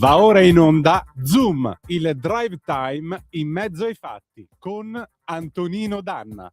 Va ora in onda Zoom, il drive time in mezzo ai fatti con Antonino Danna.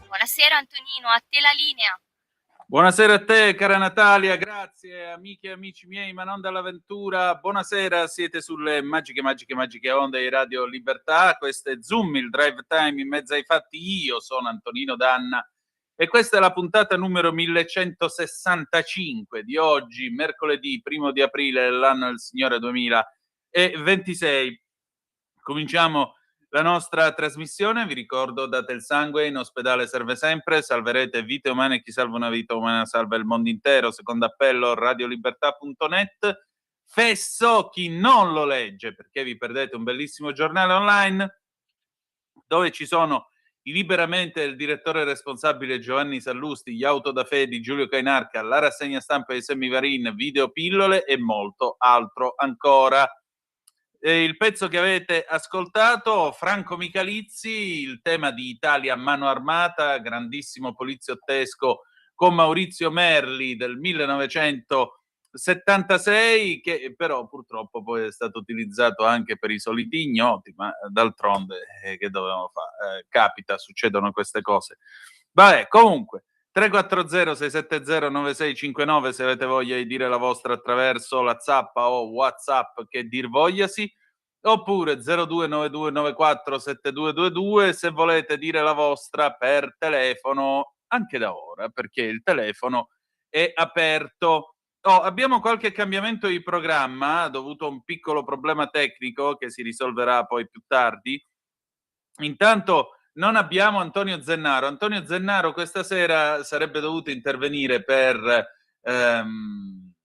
Buonasera Antonino, a te la linea. Buonasera a te, cara Natalia, grazie amiche e amici miei, ma non dall'avventura. Buonasera, siete sulle magiche onde di Radio Libertà. Questo è Zoom, il drive time in mezzo ai fatti. Io sono Antonino Danna e questa è la puntata numero 1165 di oggi, mercoledì 1 di aprile dell'anno del Signore 2026. Cominciamo la nostra trasmissione. Vi ricordo, date il sangue, in ospedale serve sempre, salverete vite umane, chi salva una vita umana salva il mondo intero. Secondo appello, radiolibertà.net. Fesso chi non lo legge, perché vi perdete un bellissimo giornale online dove ci sono i Liberamente del direttore responsabile Giovanni Sallusti, gli auto da fe di Giulio Cainarca, la rassegna stampa di Semivarin, videopillole e molto altro ancora. Il pezzo che avete ascoltato, Franco Michalizzi, il tema di Italia a mano armata, grandissimo poliziottesco con Maurizio Merli del 1976, che però purtroppo poi è stato utilizzato anche per i soliti ignoti, ma d'altronde che dovevamo fare? Capita, succedono queste cose. Vabbè, comunque 340-670-9659 se avete voglia di dire la vostra attraverso la zappa o WhatsApp, che dir vogliasi, oppure 0292947222 se volete dire la vostra per telefono, anche da ora, perché il telefono è aperto. Abbiamo qualche cambiamento di programma dovuto a un piccolo problema tecnico che si risolverà poi più tardi. Intanto non abbiamo Antonio Zennaro. Antonio Zennaro questa sera sarebbe dovuto intervenire per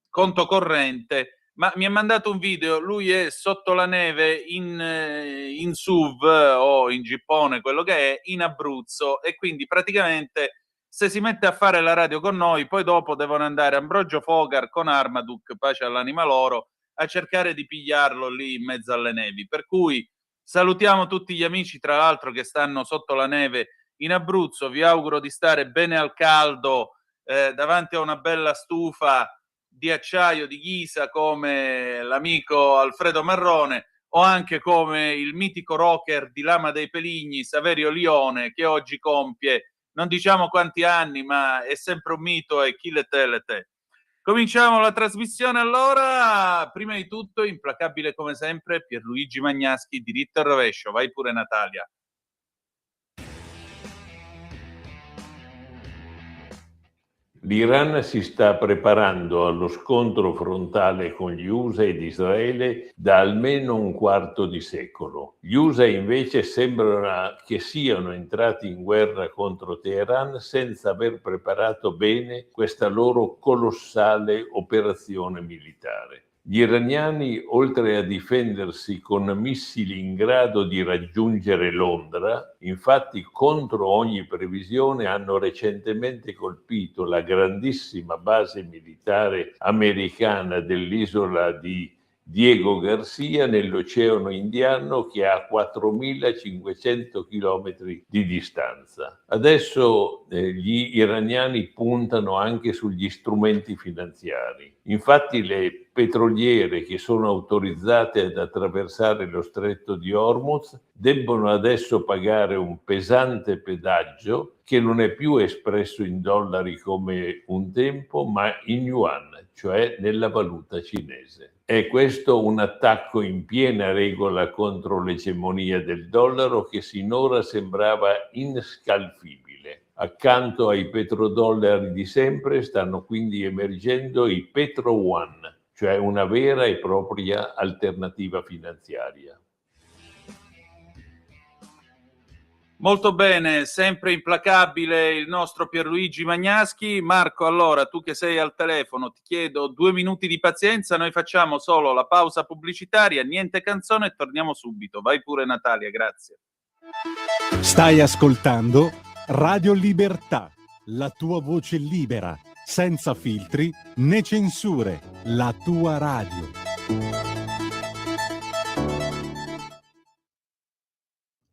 conto corrente, ma mi ha mandato un video. Lui è sotto la neve in SUV o in gippone, quello che è, in Abruzzo, e quindi praticamente se si mette a fare la radio con noi, poi dopo devono andare Ambrogio Fogar con Armaduc, pace all'anima loro, a cercare di pigliarlo lì in mezzo alle nevi. Per cui salutiamo tutti gli amici, tra l'altro, che stanno sotto la neve in Abruzzo. Vi auguro di stare bene al caldo davanti a una bella stufa di acciaio di ghisa come l'amico Alfredo Marrone, o anche come il mitico rocker di Lama dei Peligni, Saverio Lione, che oggi compie non diciamo quanti anni, ma è sempre un mito e chi le te. Cominciamo la trasmissione allora. Prima di tutto, implacabile come sempre, Pierluigi Magnaschi, diritto al rovescio. Vai pure Natalia. L'Iran si sta preparando allo scontro frontale con gli USA ed Israele da almeno un quarto di secolo. Gli USA invece sembrano che siano entrati in guerra contro Teheran senza aver preparato bene questa loro colossale operazione militare. Gli iraniani, oltre a difendersi con missili in grado di raggiungere Londra, infatti contro ogni previsione hanno recentemente colpito la grandissima base militare americana dell'isola di Diego Garcia nell'Oceano Indiano, che ha 4.500 chilometri di distanza. Adesso gli iraniani puntano anche sugli strumenti finanziari. Infatti le petroliere che sono autorizzate ad attraversare lo stretto di Hormuz debbono adesso pagare un pesante pedaggio che non è più espresso in dollari come un tempo, ma in yuan, cioè nella valuta cinese. È questo un attacco in piena regola contro l'egemonia del dollaro che sinora sembrava inscalfibile. Accanto ai petrodollari di sempre stanno quindi emergendo i Petro One, cioè una vera e propria alternativa finanziaria. Molto bene, sempre implacabile il nostro Pierluigi Magnaschi. Marco, allora, tu che sei al telefono, ti chiedo 2 minuti di pazienza, noi facciamo solo la pausa pubblicitaria, niente canzone e torniamo subito. Vai pure Natalia, grazie. Stai ascoltando Radio Libertà, la tua voce libera, senza filtri né censure, la tua radio.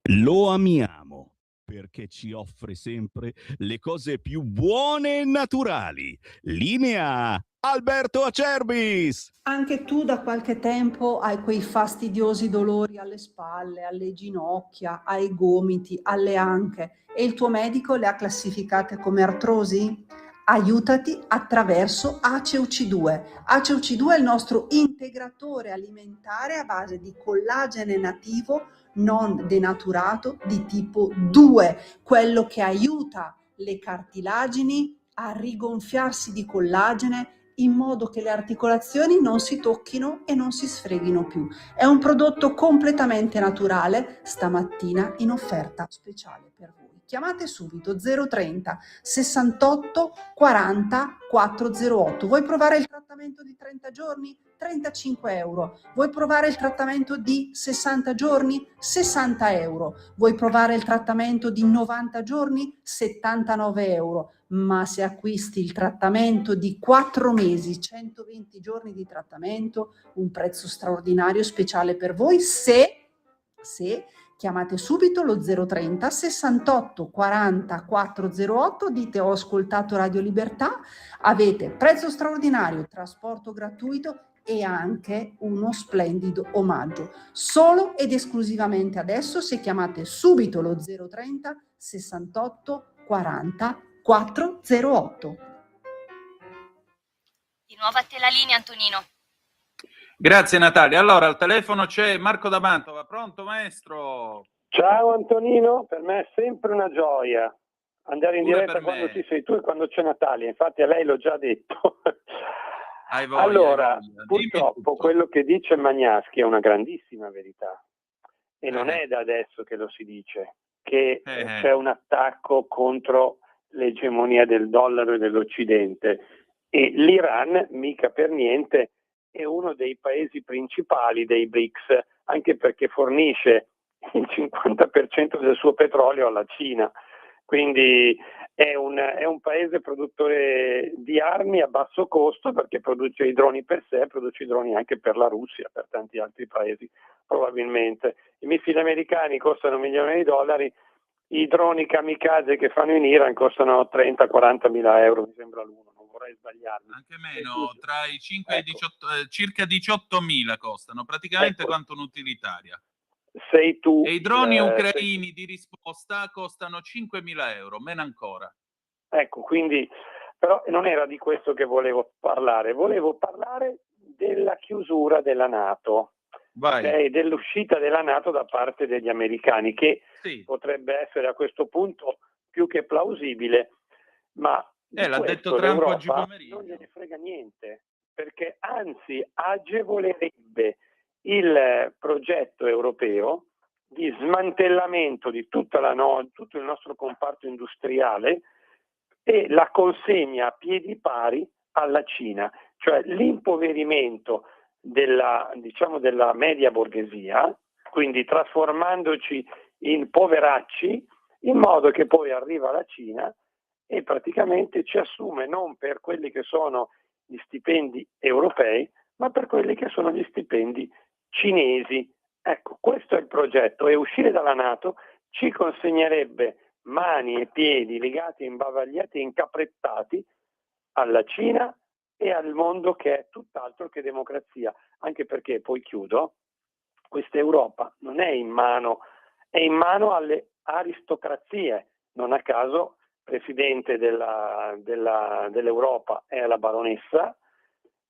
Lo amiamo perché ci offre sempre le cose più buone e naturali. Linea Alberto Acerbis! Anche tu da qualche tempo hai quei fastidiosi dolori alle spalle, alle ginocchia, ai gomiti, alle anche e il tuo medico le ha classificate come artrosi? Aiutati attraverso ACEUC2. ACEUC2 è il nostro integratore alimentare a base di collagene nativo non denaturato di tipo 2, quello che aiuta le cartilagini a rigonfiarsi di collagene in modo che le articolazioni non si tocchino e non si sfreghino più. È un prodotto completamente naturale, stamattina in offerta speciale per voi. Chiamate subito 030 68 40 408. Vuoi provare il trattamento di 30 giorni? 35 euro. Vuoi provare il trattamento di 60 giorni? 60 euro. Vuoi provare il trattamento di 90 giorni? 79 euro. Ma se acquisti il trattamento di 4 mesi, 120 giorni di trattamento, un prezzo straordinario speciale per voi se chiamate subito lo 030 68 40 408, dite ho ascoltato Radio Libertà, avete prezzo straordinario, trasporto gratuito e anche uno splendido omaggio. Solo ed esclusivamente adesso se chiamate subito lo 030 68 40 408. Di nuovo a te la linea, Antonino. Grazie Natalia. Allora, al telefono c'è Marco da Mantova. Pronto, maestro? Ciao Antonino, per me è sempre una gioia andare in Pure diretta quando ci sei tu e quando c'è Natalia. Infatti a lei l'ho già detto. Hai voglia, Allora, hai voglia. purtroppo quello che dice Magnaschi è una grandissima verità e non è da adesso che lo si dice, che c'è un attacco contro l'egemonia del dollaro e dell'Occidente, e l'Iran mica per niente è uno dei paesi principali dei BRICS, anche perché fornisce il 50% del suo petrolio alla Cina, quindi è un paese produttore di armi a basso costo, perché produce i droni per sé, produce i droni anche per la Russia, per tanti altri paesi probabilmente. I missili americani costano $1.000.000, i droni kamikaze che fanno in Iran costano 30-40 mila euro, mi sembra l'uno, non vorrei sbagliarmi. Anche meno, tra i 5 e i 18, circa 18.000 costano, praticamente quanto un'utilitaria. Sei tu. E i droni ucraini di risposta costano 5.000 euro, meno ancora. Ecco, quindi, però non era di questo che volevo parlare della chiusura della NATO. Okay, dell'uscita della NATO da parte degli americani, che potrebbe essere a questo punto più che plausibile, ma L'ha detto Trump oggi pomeriggio. Non gliene frega niente, perché anzi agevolerebbe il progetto europeo di smantellamento di tutto il nostro comparto industriale e la consegna a piedi pari alla Cina, cioè l'impoverimento della media borghesia, quindi trasformandoci in poveracci, in modo che poi arriva la Cina e praticamente ci assume non per quelli che sono gli stipendi europei, ma per quelli che sono gli stipendi cinesi. Ecco, questo è il progetto, e uscire dalla NATO ci consegnerebbe mani e piedi legati, imbavagliati e incaprettati alla Cina e al mondo, che è tutt'altro che democrazia, anche perché, poi chiudo, questa Europa non è in mano alle aristocrazie. Non a caso presidente dell'Europa è la baronessa,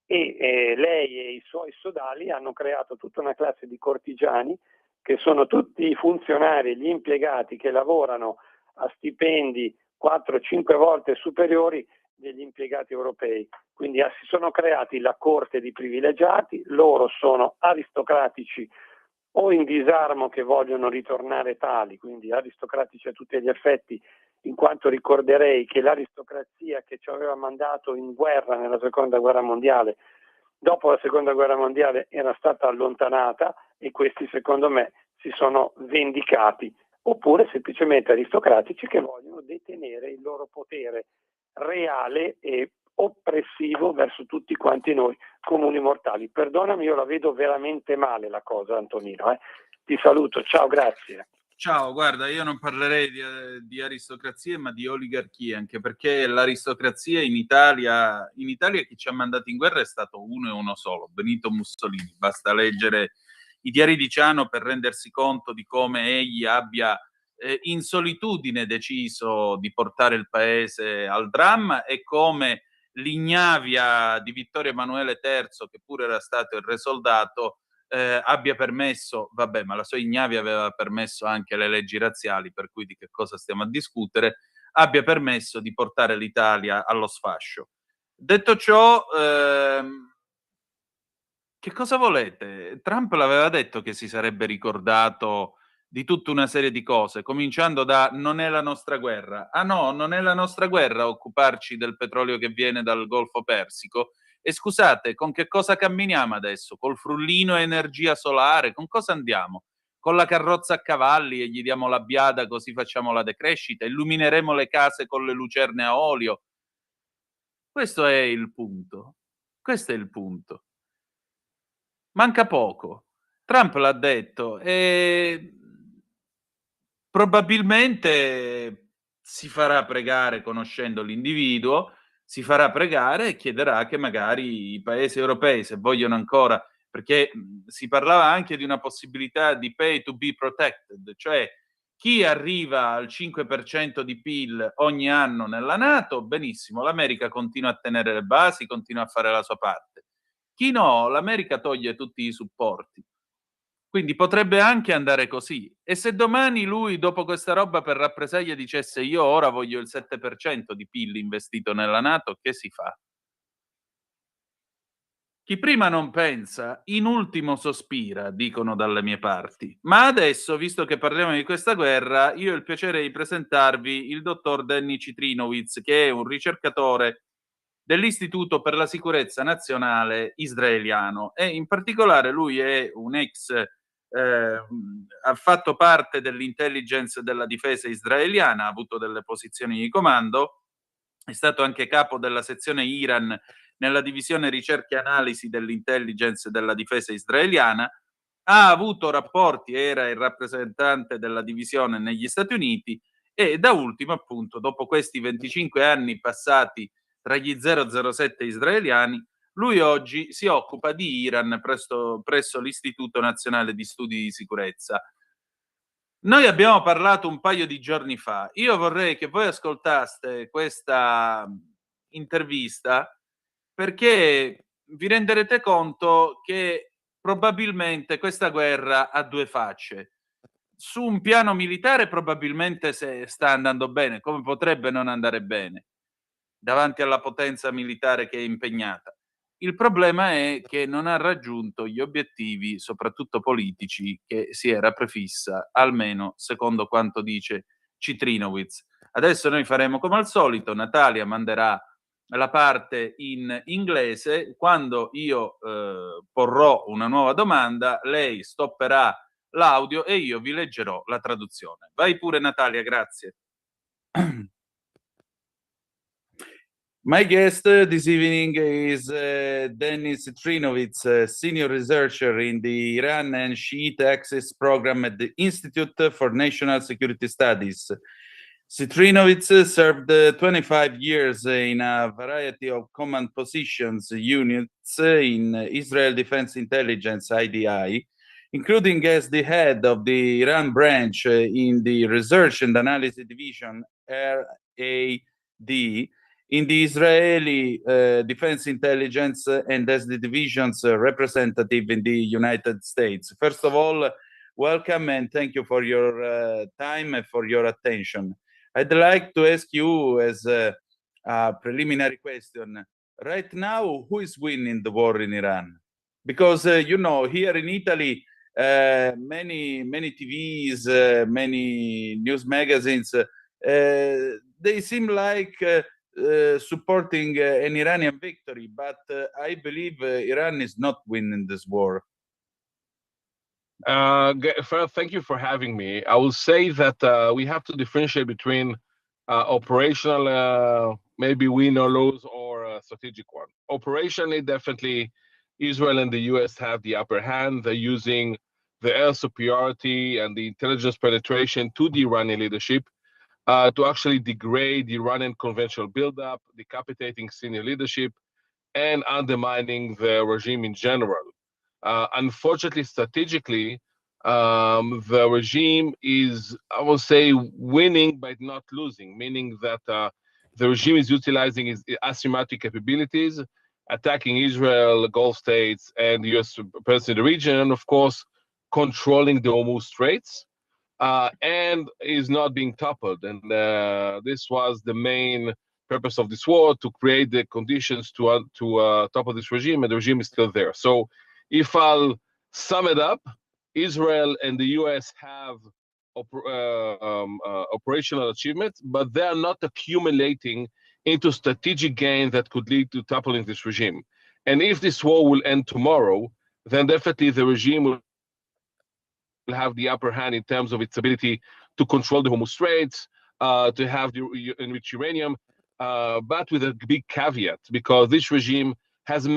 e lei e i suoi sodali hanno creato tutta una classe di cortigiani che sono tutti i funzionari e gli impiegati che lavorano a stipendi 4-5 volte superiori degli impiegati europei. Quindi si sono creati la corte di privilegiati, loro sono aristocratici o in disarmo, che vogliono ritornare tali, quindi aristocratici a tutti gli effetti, in quanto ricorderei che l'aristocrazia che ci aveva mandato in guerra nella seconda guerra mondiale, dopo la seconda guerra mondiale era stata allontanata, e questi secondo me si sono vendicati, oppure semplicemente aristocratici che vogliono detenere il loro potere reale e oppressivo verso tutti quanti noi comuni mortali. Perdonami, io la vedo veramente male la cosa, Antonino. Ti saluto, ciao, grazie. Ciao, guarda, io non parlerei di aristocrazie, ma di oligarchie, anche perché l'aristocrazia in Italia chi ci ha mandato in guerra è stato uno e uno solo, Benito Mussolini. Basta leggere i diari di Ciano per rendersi conto di come egli abbia in solitudine deciso di portare il paese al dramma, e come l'ignavia di Vittorio Emanuele III, che pure era stato il re soldato, abbia permesso, vabbè, ma la sua ignavia aveva permesso anche le leggi razziali, per cui di che cosa stiamo a discutere, abbia permesso di portare l'Italia allo sfascio. Detto ciò, che cosa volete? Trump l'aveva detto che si sarebbe ricordato di tutta una serie di cose, cominciando da: non è la nostra guerra. Ah no, non è la nostra guerra occuparci del petrolio che viene dal Golfo Persico? E scusate, con che cosa camminiamo adesso? Col frullino e energia solare? Con cosa andiamo? Con la carrozza a cavalli e gli diamo la biada, così facciamo la decrescita? Illumineremo le case con le lucerne a olio? Questo è il punto. Questo è il punto. Manca poco. Trump l'ha detto e probabilmente si farà pregare, conoscendo l'individuo, si farà pregare e chiederà che magari i paesi europei, se vogliono ancora, perché si parlava anche di una possibilità di pay to be protected, cioè chi arriva al 5% di PIL ogni anno nella NATO, benissimo, l'America continua a tenere le basi, continua a fare la sua parte. Chi no, l'America toglie tutti i supporti. Quindi potrebbe anche andare così. E se domani lui, dopo questa roba per rappresaglia, dicesse: io ora voglio il 7% di PIL investito nella NATO, che si fa? Chi prima non pensa, in ultimo sospira, dicono dalle mie parti. Ma adesso, visto che parliamo di questa guerra, io ho il piacere di presentarvi il dottor Danny Citrinowicz, che è un ricercatore dell'Istituto per la Sicurezza Nazionale israeliano, e in particolare lui è un ha fatto parte dell'intelligence della difesa israeliana, ha avuto delle posizioni di comando, è stato anche capo della sezione Iran nella divisione ricerca e analisi dell'intelligence della difesa israeliana, ha avuto rapporti, era il rappresentante della divisione negli Stati Uniti, e da ultimo, appunto, dopo questi 25 anni passati tra gli 007 israeliani, lui oggi si occupa di Iran presso l'Istituto Nazionale di Studi di Sicurezza. Noi abbiamo parlato un paio di giorni fa. Io vorrei che voi ascoltaste questa intervista, perché vi renderete conto che probabilmente questa guerra ha due facce. Su un piano militare probabilmente sta andando bene, come potrebbe non andare bene. davanti alla potenza militare che è impegnata. Il problema è che non ha raggiunto gli obiettivi, soprattutto politici, che si era prefissa, almeno secondo quanto dice Citrinowicz. Adesso noi faremo come al solito, Natalia manderà la parte in inglese, quando io porrò una nuova domanda, lei stopperà l'audio e io vi leggerò la traduzione. Vai pure Natalia, grazie. My guest this evening is Denis Citrinowicz, senior researcher in the Iran and Shiite Axis program at the Institute for National Security Studies. Citrinowicz served 25 years in a variety of command positions units in Israel Defense Intelligence, IDI, including as the head of the Iran branch in the Research and Analysis Division, RAD, in the Israeli Defense Intelligence and as the division's representative in the United States. First of all, welcome and thank you for your time and for your attention. I'd like to ask you as a preliminary question, right now, who is winning the war in Iran? Because, you know, here in Italy, many TVs, many news magazines, they seem like supporting an Iranian victory, but I believe Iran is not winning this war. Thank you for having me. I will say that we have to differentiate between operational, maybe win or lose, or a strategic one. Operationally, definitely, Israel and the US have the upper hand. They're using the air superiority and the intelligence penetration to the Iranian leadership to actually degrade the Iranian conventional buildup, decapitating senior leadership, and undermining the regime in general. Unfortunately, strategically, the regime is, I will say, winning but not losing, meaning that the regime is utilizing its asymmetric capabilities, attacking Israel, Gulf states, and the US presence in the region, and of course, controlling the Hormuz Straits. And is not being toppled. And this was the main purpose of this war, to create the conditions to topple this regime, and the regime is still there. So if I'll sum it up, Israel and the US have operational achievements, but they are not accumulating into strategic gain that could lead to toppling this regime. And if this war will end tomorrow, then definitely the regime will have the upper hand in terms of its ability to control the Hormuz Straits, to have the enriched uranium, but with a big caveat, because this regime has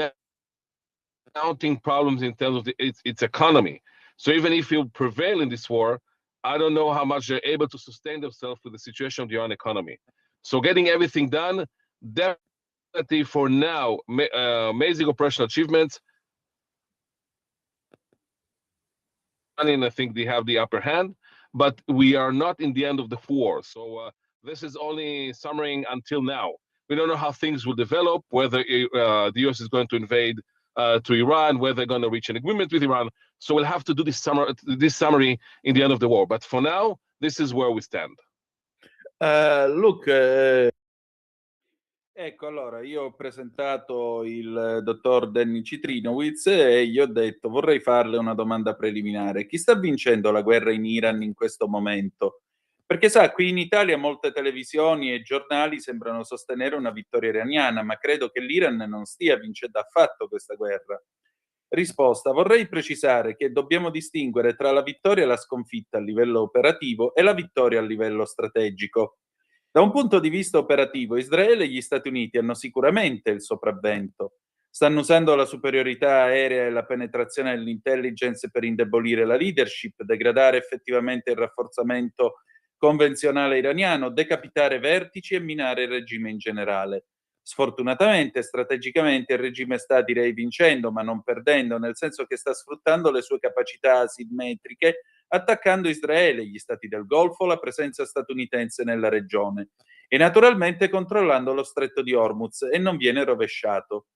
mounting problems in terms of its economy. So even if it will prevail in this war, I don't know how much they're able to sustain themselves with the situation of the Iran economy. So getting everything done, definitely for now, amazing operational achievements. And I think they have the upper hand, but we are not in the end of the war. So this is only summarizing until now. We don't know how things will develop, whether the US is going to invade to Iran, whether they're going to reach an agreement with Iran. So we'll have to do this summary in the end of the war. But for now, this is where we stand. Ecco, allora, io ho presentato il dottor Denis Citrinowicz e gli ho detto vorrei farle una domanda preliminare. Chi sta vincendo la guerra in Iran in questo momento? Perché sa, qui in Italia molte televisioni e giornali sembrano sostenere una vittoria iraniana, ma credo che l'Iran non stia vincendo affatto questa guerra. Risposta: vorrei precisare che dobbiamo distinguere tra la vittoria e la sconfitta a livello operativo e la vittoria a livello strategico. Da un punto di vista operativo, Israele e gli Stati Uniti hanno sicuramente il sopravvento. Stanno usando la superiorità aerea e la penetrazione dell'intelligence per indebolire la leadership, degradare effettivamente il rafforzamento convenzionale iraniano, decapitare vertici e minare il regime in generale. Sfortunatamente, strategicamente, il regime sta, direi, vincendo, ma non perdendo, nel senso che sta sfruttando le sue capacità asimmetriche, attaccando Israele, gli stati del Golfo, la presenza statunitense nella regione e naturalmente controllando lo stretto di Hormuz, e non viene rovesciato.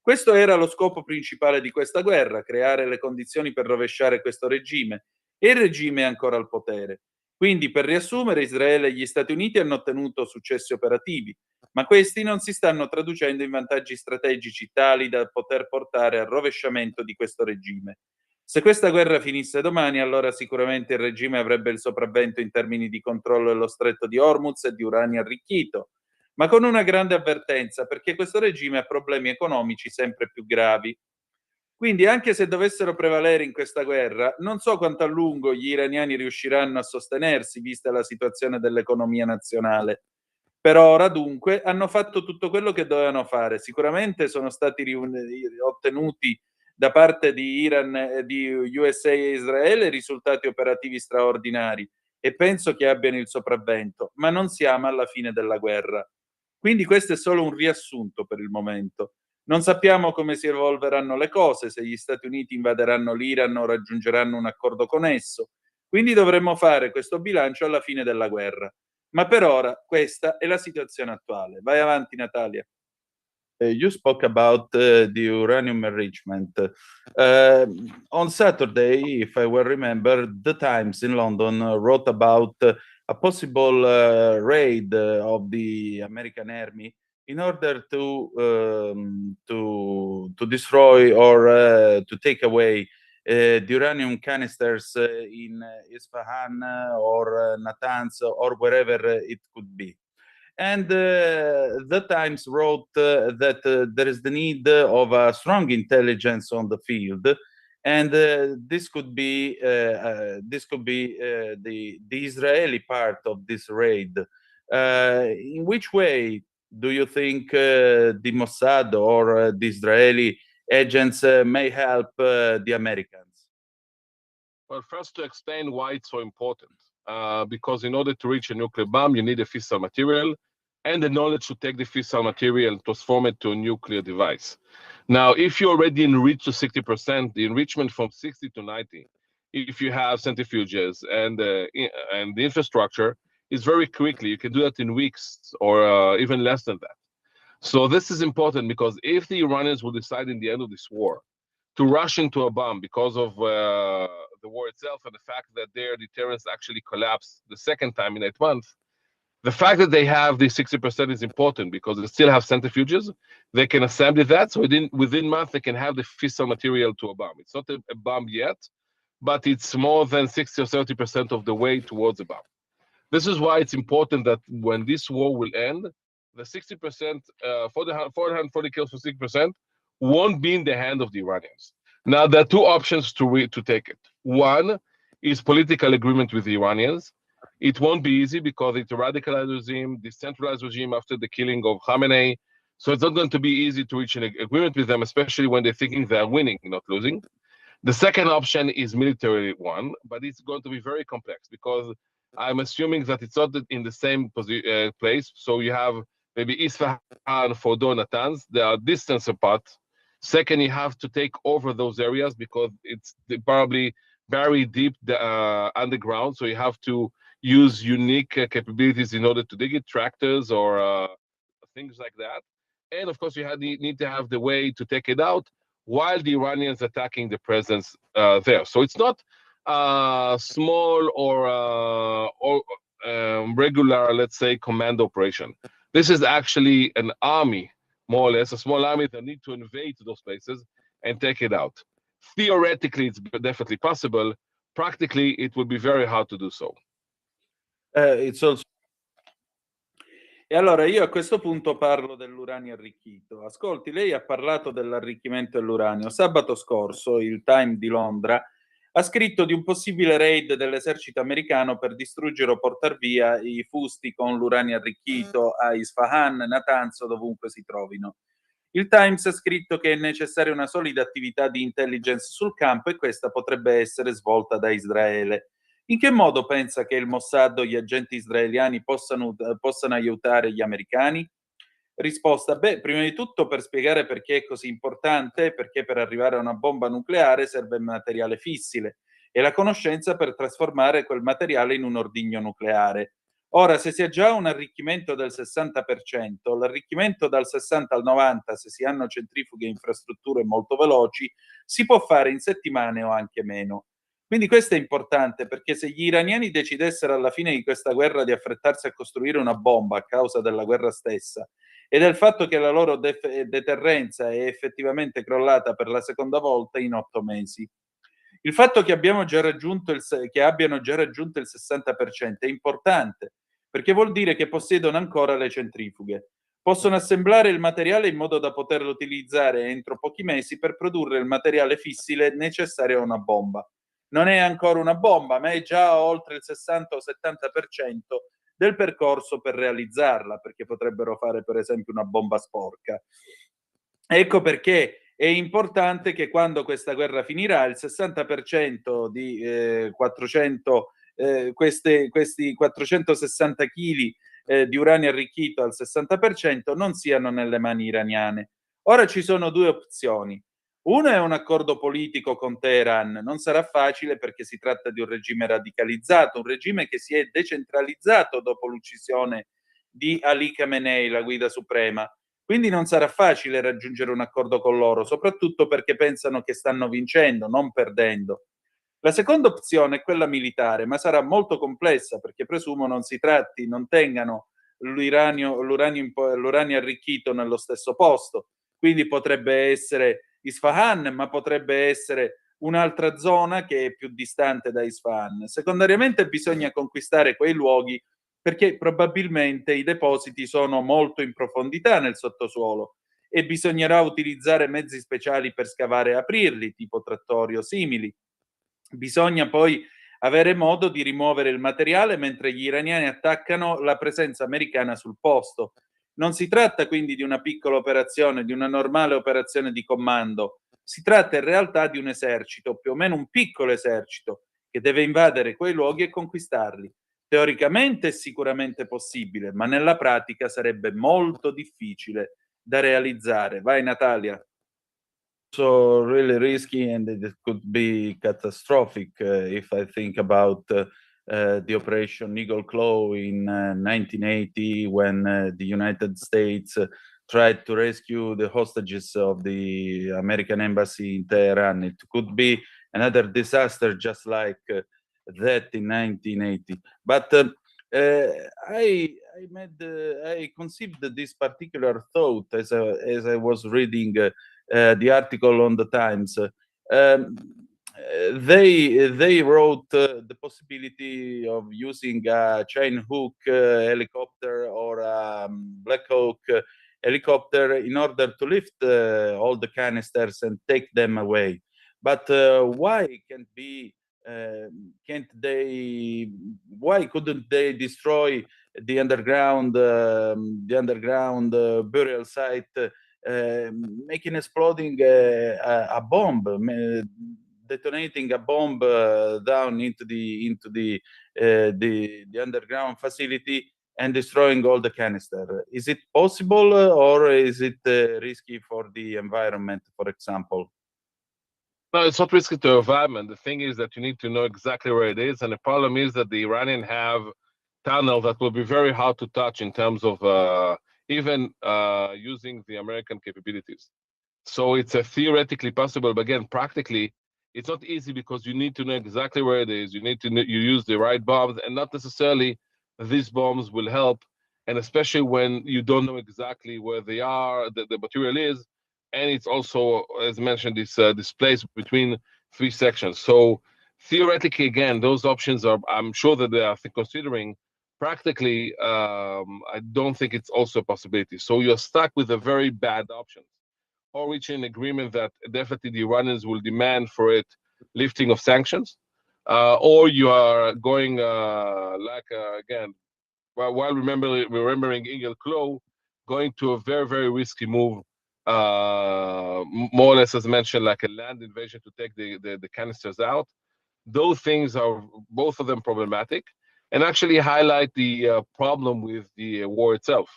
Questo era lo scopo principale di questa guerra, creare le condizioni per rovesciare questo regime, e il regime è ancora al potere. Quindi, per riassumere, Israele e gli Stati Uniti hanno ottenuto successi operativi, ma questi non si stanno traducendo in vantaggi strategici tali da poter portare al rovesciamento di questo regime. Se questa guerra finisse domani, allora sicuramente il regime avrebbe il sopravvento in termini di controllo dello stretto di Hormuz e di uranio arricchito, ma con una grande avvertenza, perché questo regime ha problemi economici sempre più gravi. Quindi anche se dovessero prevalere in questa guerra, non so quanto a lungo gli iraniani riusciranno a sostenersi, vista la situazione dell'economia nazionale. Per ora, dunque, hanno fatto tutto quello che dovevano fare. Sicuramente sono stati ottenuti da parte di Iran, di USA e Israele risultati operativi straordinari e penso che abbiano il sopravvento, ma non siamo alla fine della guerra. Quindi questo è solo un riassunto per il momento. Non sappiamo come si evolveranno le cose, se gli Stati Uniti invaderanno l'Iran o raggiungeranno un accordo con esso. Quindi dovremmo fare questo bilancio alla fine della guerra. Ma per ora questa è la situazione attuale. Vai avanti, Natalia. You spoke about the uranium enrichment. On Saturday, if I well remember, the Times in London wrote about a possible raid of the American Army in order to destroy or to take away the uranium canisters in Isfahan or Natanz or wherever it could be. And the Times wrote that there is the need of a strong intelligence on the field, and this could be the Israeli part of this raid. In which way do you think the Mossad or the Israeli agents may help the Americans? Well, first to explain why it's so important. Because in order to reach a nuclear bomb, you need a fissile material and the knowledge to take the fissile material and transform it to a nuclear device. Now, if you already enrich to 60%, the enrichment from 60 to 90, if you have centrifuges and the infrastructure, is very quickly. You can do that in weeks or even less than that. So this is important because if the Iranians will decide in the end of this war to rush into a bomb because of the war itself and the fact that their deterrence actually collapsed the second time in 8 months, the fact that they have the 60% is important because they still have centrifuges. They can assemble that. So within months, they can have the fissile material to a bomb. It's not a bomb yet, but it's more than 60 or 30% of the way towards a bomb. This is why it's important that when this war will end, the 60%, 440 kills for 6%, won't be in the hand of the Iranians. Now, there are two options to take it. One is political agreement with the Iranians. It won't be easy because it's a radicalized regime, decentralized regime after the killing of Khamenei. So it's not going to be easy to reach an agreement with them, especially when they're thinking they're winning, not losing. The second option is military one, but it's going to be very complex because I'm assuming that it's not in the same place. So you have maybe Isfahan, Fordo, Natanz. They are distance apart. Second, you have to take over those areas because it's probably buried deep underground. So you have to use unique capabilities in order to dig it, tractors or things like that. And of course, you need to have the way to take it out while the Iranians attacking the presence there. So it's not small or regular, let's say, command operation. This is actually an army, more or less, a small army that need to invade those places and take it out. Theoretically, it's definitely possible. Practically, it would be very hard to do so. It's also... E allora io a questo punto parlo dell'uranio arricchito. Ascolti, lei ha parlato dell'arricchimento dell'uranio. Sabato scorso il Time di Londra ha scritto di un possibile raid dell'esercito americano per distruggere o portar via i fusti con l'uranio arricchito a Isfahan, Natanz o dovunque si trovino. Il Times ha scritto che è necessaria una solida attività di intelligence sul campo e questa potrebbe essere svolta da Israele. In che modo pensa che il Mossad o gli agenti israeliani possano aiutare gli americani? Risposta: beh, prima di tutto per spiegare perché è così importante, perché per arrivare a una bomba nucleare serve materiale fissile e la conoscenza per trasformare quel materiale in un ordigno nucleare. Ora, se si ha già un arricchimento del 60%, l'arricchimento dal 60 al 90, se si hanno centrifughe e infrastrutture molto veloci, si può fare in settimane o anche meno. Quindi questo è importante perché se gli iraniani decidessero alla fine di questa guerra di affrettarsi a costruire una bomba a causa della guerra stessa e del fatto che la loro deterrenza è effettivamente crollata per la seconda volta in 8 mesi. Il fatto che abbiano già raggiunto il 60% è importante, perché vuol dire che possiedono ancora le centrifughe. Possono assemblare il materiale in modo da poterlo utilizzare entro pochi mesi per produrre il materiale fissile necessario a una bomba. Non è ancora una bomba, ma è già oltre il 60 o 70% del percorso per realizzarla, perché potrebbero fare per esempio una bomba sporca. Ecco perché è importante che quando questa guerra finirà il 60% di 400 questi 460 kg di uranio arricchito al 60% non siano nelle mani iraniane. Ora ci sono due opzioni. Una è un accordo politico con Teheran, non sarà facile perché si tratta di un regime radicalizzato, un regime che si è decentralizzato dopo l'uccisione di Ali Khamenei, la guida suprema. Quindi non sarà facile raggiungere un accordo con loro, soprattutto perché pensano che stanno vincendo, non perdendo. La seconda opzione è quella militare, ma sarà molto complessa perché presumo non tengano l'uranio arricchito nello stesso posto. Quindi potrebbe essere Isfahan, ma potrebbe essere un'altra zona che è più distante da Isfahan. Secondariamente bisogna conquistare quei luoghi perché probabilmente i depositi sono molto in profondità nel sottosuolo e bisognerà utilizzare mezzi speciali per scavare e aprirli, tipo trattori o simili. Bisogna poi avere modo di rimuovere il materiale mentre gli iraniani attaccano la presenza americana sul posto. Non si tratta quindi di una piccola operazione, di una normale operazione di comando, si tratta in realtà di un esercito, più o meno un piccolo esercito, che deve invadere quei luoghi e conquistarli. Teoricamente è sicuramente possibile, ma nella pratica sarebbe molto difficile da realizzare. Vai Natalia. So really risky and it could be catastrophic if I think about the Operation Eagle Claw in 1980 when the United States tried to rescue the hostages of the American embassy in Tehran. It could be another disaster just like that in 1980. But I conceived this particular thought as I was reading the article on the Times. They wrote the possibility of using a chain hook helicopter or a Black Hawk helicopter in order to lift all the canisters and take them away. But why couldn't they destroy the underground burial site, making exploding a bomb, detonating a bomb down into the underground facility and destroying all the canister? Is it possible or is it risky for the environment, for example? No, it's not risky to the environment. The thing is that you need to know exactly where it is. And the problem is that the Iranians have tunnels that will be very hard to touch in terms of even using the American capabilities. So it's theoretically possible, but again, practically, it's not easy because you need to know exactly where it is. You need to you use the right bombs, and not necessarily these bombs will help. And especially when you don't know exactly where they are, the material is, and it's also, as mentioned, this place between three sections. So theoretically, again, those options are, I'm sure that they are considering. Practically, I don't think it's also a possibility. So you're stuck with a very bad options, or reaching an agreement that definitely the Iranians will demand for it lifting of sanctions, or you are going again, while remembering Eagle Claw, going to a very, very risky move, more or less as mentioned, like a land invasion to take the canisters out. Those things are both of them problematic, and actually highlight the problem with the war itself.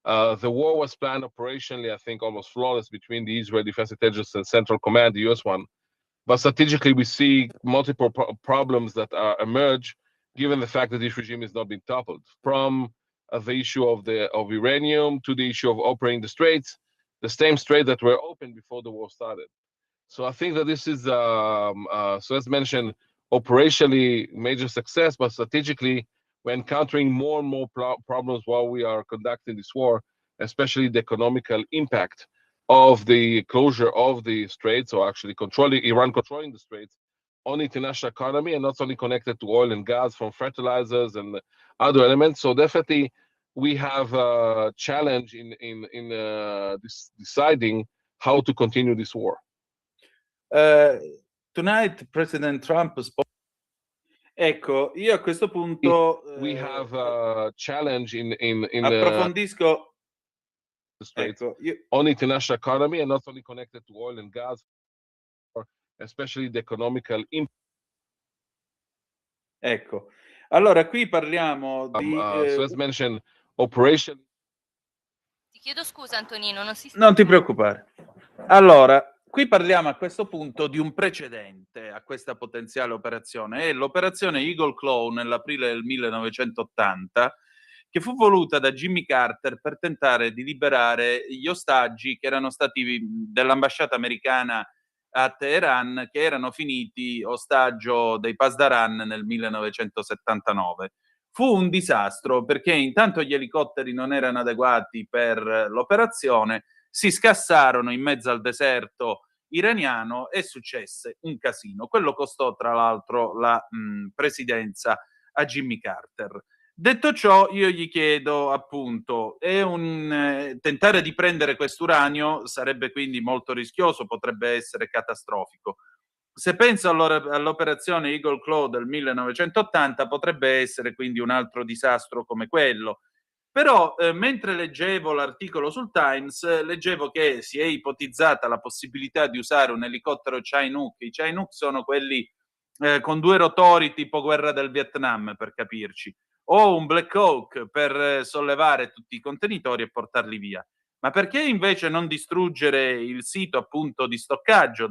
The war was planned operationally, I think, almost flawless between the Israel Defense Intelligence and Central Command, the US one. But strategically, we see multiple problems that emerge, given the fact that this regime is not being toppled. From the issue of uranium to the issue of operating the straits, the same straits that were open before the war started. So I think that this is, so as mentioned, operationally major success, but strategically, we're encountering more and more problems while we are conducting this war. especially the economical impact of the closure of the straits, or actually Iran controlling the straits, on the international economy, and not only connected to oil and gas from fertilizers and other elements. So definitely we have a challenge in deciding how to continue this war. Tonight President Trump spoke. Ecco, io a questo punto we have a challenge in approfondisco the straits, ecco, on the international economy, and not only connected to oil and gas, especially the economical impact. Ecco, allora qui parliamo di So as mentioned, operation. Ti chiedo scusa Antonino, non ti preoccupare. Allora, qui parliamo a questo punto di un precedente a questa potenziale operazione, è l'operazione Eagle Claw nell'aprile del 1980, che fu voluta da Jimmy Carter per tentare di liberare gli ostaggi che erano stati dell'ambasciata americana a Teheran, che erano finiti ostaggio dei Pasdaran nel 1979. Fu un disastro perché intanto gli elicotteri non erano adeguati per l'operazione, si scassarono in mezzo al deserto iraniano e successe un casino. Quello costò tra l'altro la presidenza a Jimmy Carter. Detto ciò, io gli chiedo appunto, tentare di prendere quest'uranio sarebbe quindi molto rischioso, potrebbe essere catastrofico. Se penso all'operazione Eagle Claw del 1980, potrebbe essere quindi un altro disastro come quello. Però mentre leggevo l'articolo sul Times, leggevo che si è ipotizzata la possibilità di usare un elicottero Chinook. I Chinook sono quelli con 2 rotori tipo guerra del Vietnam, per capirci, o un Black Hawk per sollevare tutti i contenitori e portarli via. Ma perché invece non distruggere il sito appunto di stoccaggio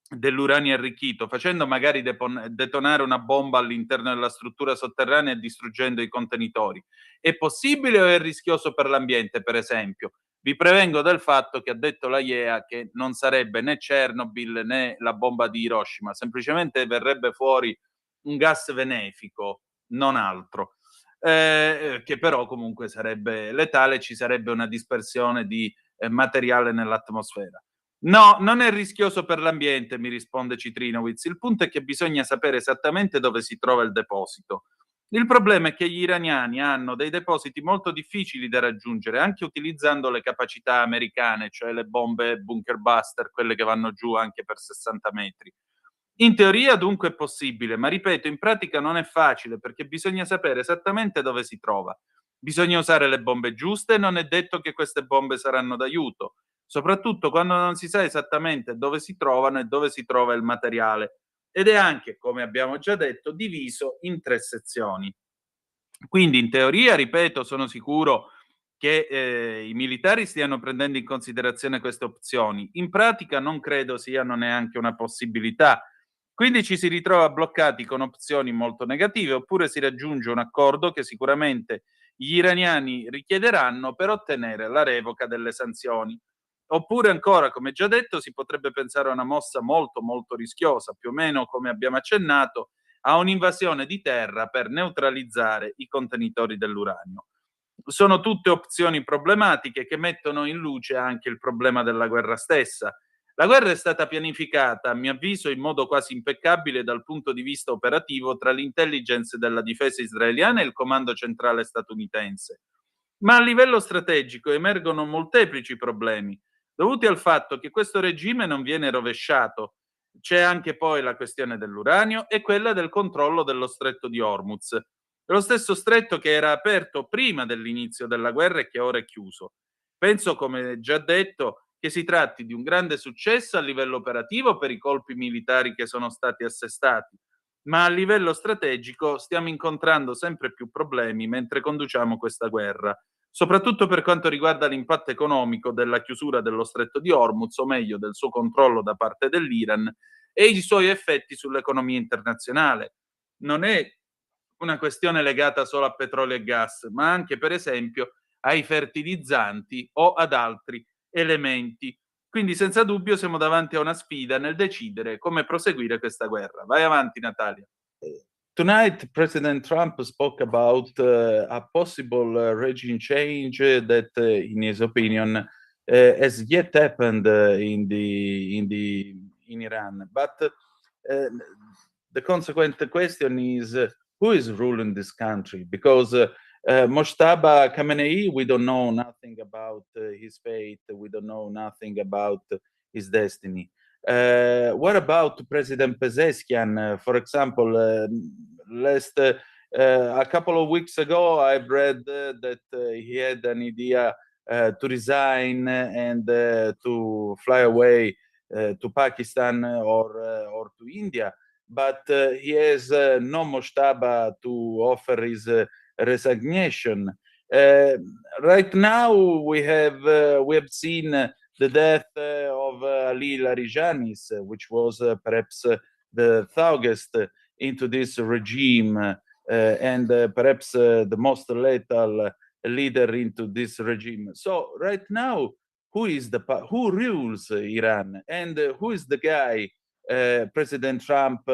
dell'uranio arricchito, facendo magari detonare una bomba all'interno della struttura sotterranea e distruggendo i contenitori? È possibile o è rischioso per l'ambiente, per esempio? Vi prevengo del fatto che ha detto la IEA che non sarebbe né Chernobyl né la bomba di Hiroshima, semplicemente verrebbe fuori un gas benefico, non altro, che però comunque sarebbe letale, ci sarebbe una dispersione di materiale nell'atmosfera. No, non è rischioso per l'ambiente, mi risponde Citrinowitz. Il punto è che bisogna sapere esattamente dove si trova il deposito. Il problema è che gli iraniani hanno dei depositi molto difficili da raggiungere, anche utilizzando le capacità americane, cioè le bombe bunker buster, quelle che vanno giù anche per 60 metri. In teoria dunque è possibile, ma ripeto, in pratica non è facile perché bisogna sapere esattamente dove si trova. Bisogna usare le bombe giuste e non è detto che queste bombe saranno d'aiuto, soprattutto quando non si sa esattamente dove si trovano e dove si trova il materiale. Ed è anche, come abbiamo già detto, diviso in 3 sezioni. Quindi in teoria, ripeto, sono sicuro che i militari stiano prendendo in considerazione queste opzioni. In pratica non credo siano neanche una possibilità. Quindi ci si ritrova bloccati con opzioni molto negative, oppure si raggiunge un accordo che sicuramente gli iraniani richiederanno per ottenere la revoca delle sanzioni. Oppure ancora, come già detto, si potrebbe pensare a una mossa molto molto rischiosa, più o meno come abbiamo accennato, a un'invasione di terra per neutralizzare i contenitori dell'uranio. Sono tutte opzioni problematiche che mettono in luce anche il problema della guerra stessa. La guerra è stata pianificata, a mio avviso, in modo quasi impeccabile dal punto di vista operativo tra l'intelligence della difesa israeliana e il comando centrale statunitense. Ma a livello strategico emergono molteplici problemi, dovuti al fatto che questo regime non viene rovesciato. C'è anche poi la questione dell'uranio e quella del controllo dello stretto di Hormuz. Lo stesso stretto che era aperto prima dell'inizio della guerra e che ora è chiuso. Penso, come già detto, che si tratti di un grande successo a livello operativo per i colpi militari che sono stati assestati, ma a livello strategico stiamo incontrando sempre più problemi mentre conduciamo questa guerra, soprattutto per quanto riguarda l'impatto economico della chiusura dello stretto di Hormuz, o meglio del suo controllo da parte dell'Iran, e i suoi effetti sull'economia internazionale. Non è una questione legata solo a petrolio e gas, ma anche per esempio ai fertilizzanti o ad altri elementi. Quindi senza dubbio siamo davanti a una sfida nel decidere come proseguire questa guerra. Vai avanti, Natalia. tonight, President Trump spoke about a possible regime change that, in his opinion, has yet happened in Iran. But the consequent question is, who is ruling this country? Because Mojtaba Khamenei, we don't know nothing about his fate. We don't know nothing about his destiny. What about President Pezeshkian? For example, a couple of weeks ago, I read that he had an idea to resign and to fly away to Pakistan or to India, but he has no Mojtaba to offer his resignation. Right now, we have seen the death of Ali Larijani, which was perhaps the thickest into this regime and perhaps the most lethal leader into this regime. So right now, who rules Iran, and who is the guy President Trump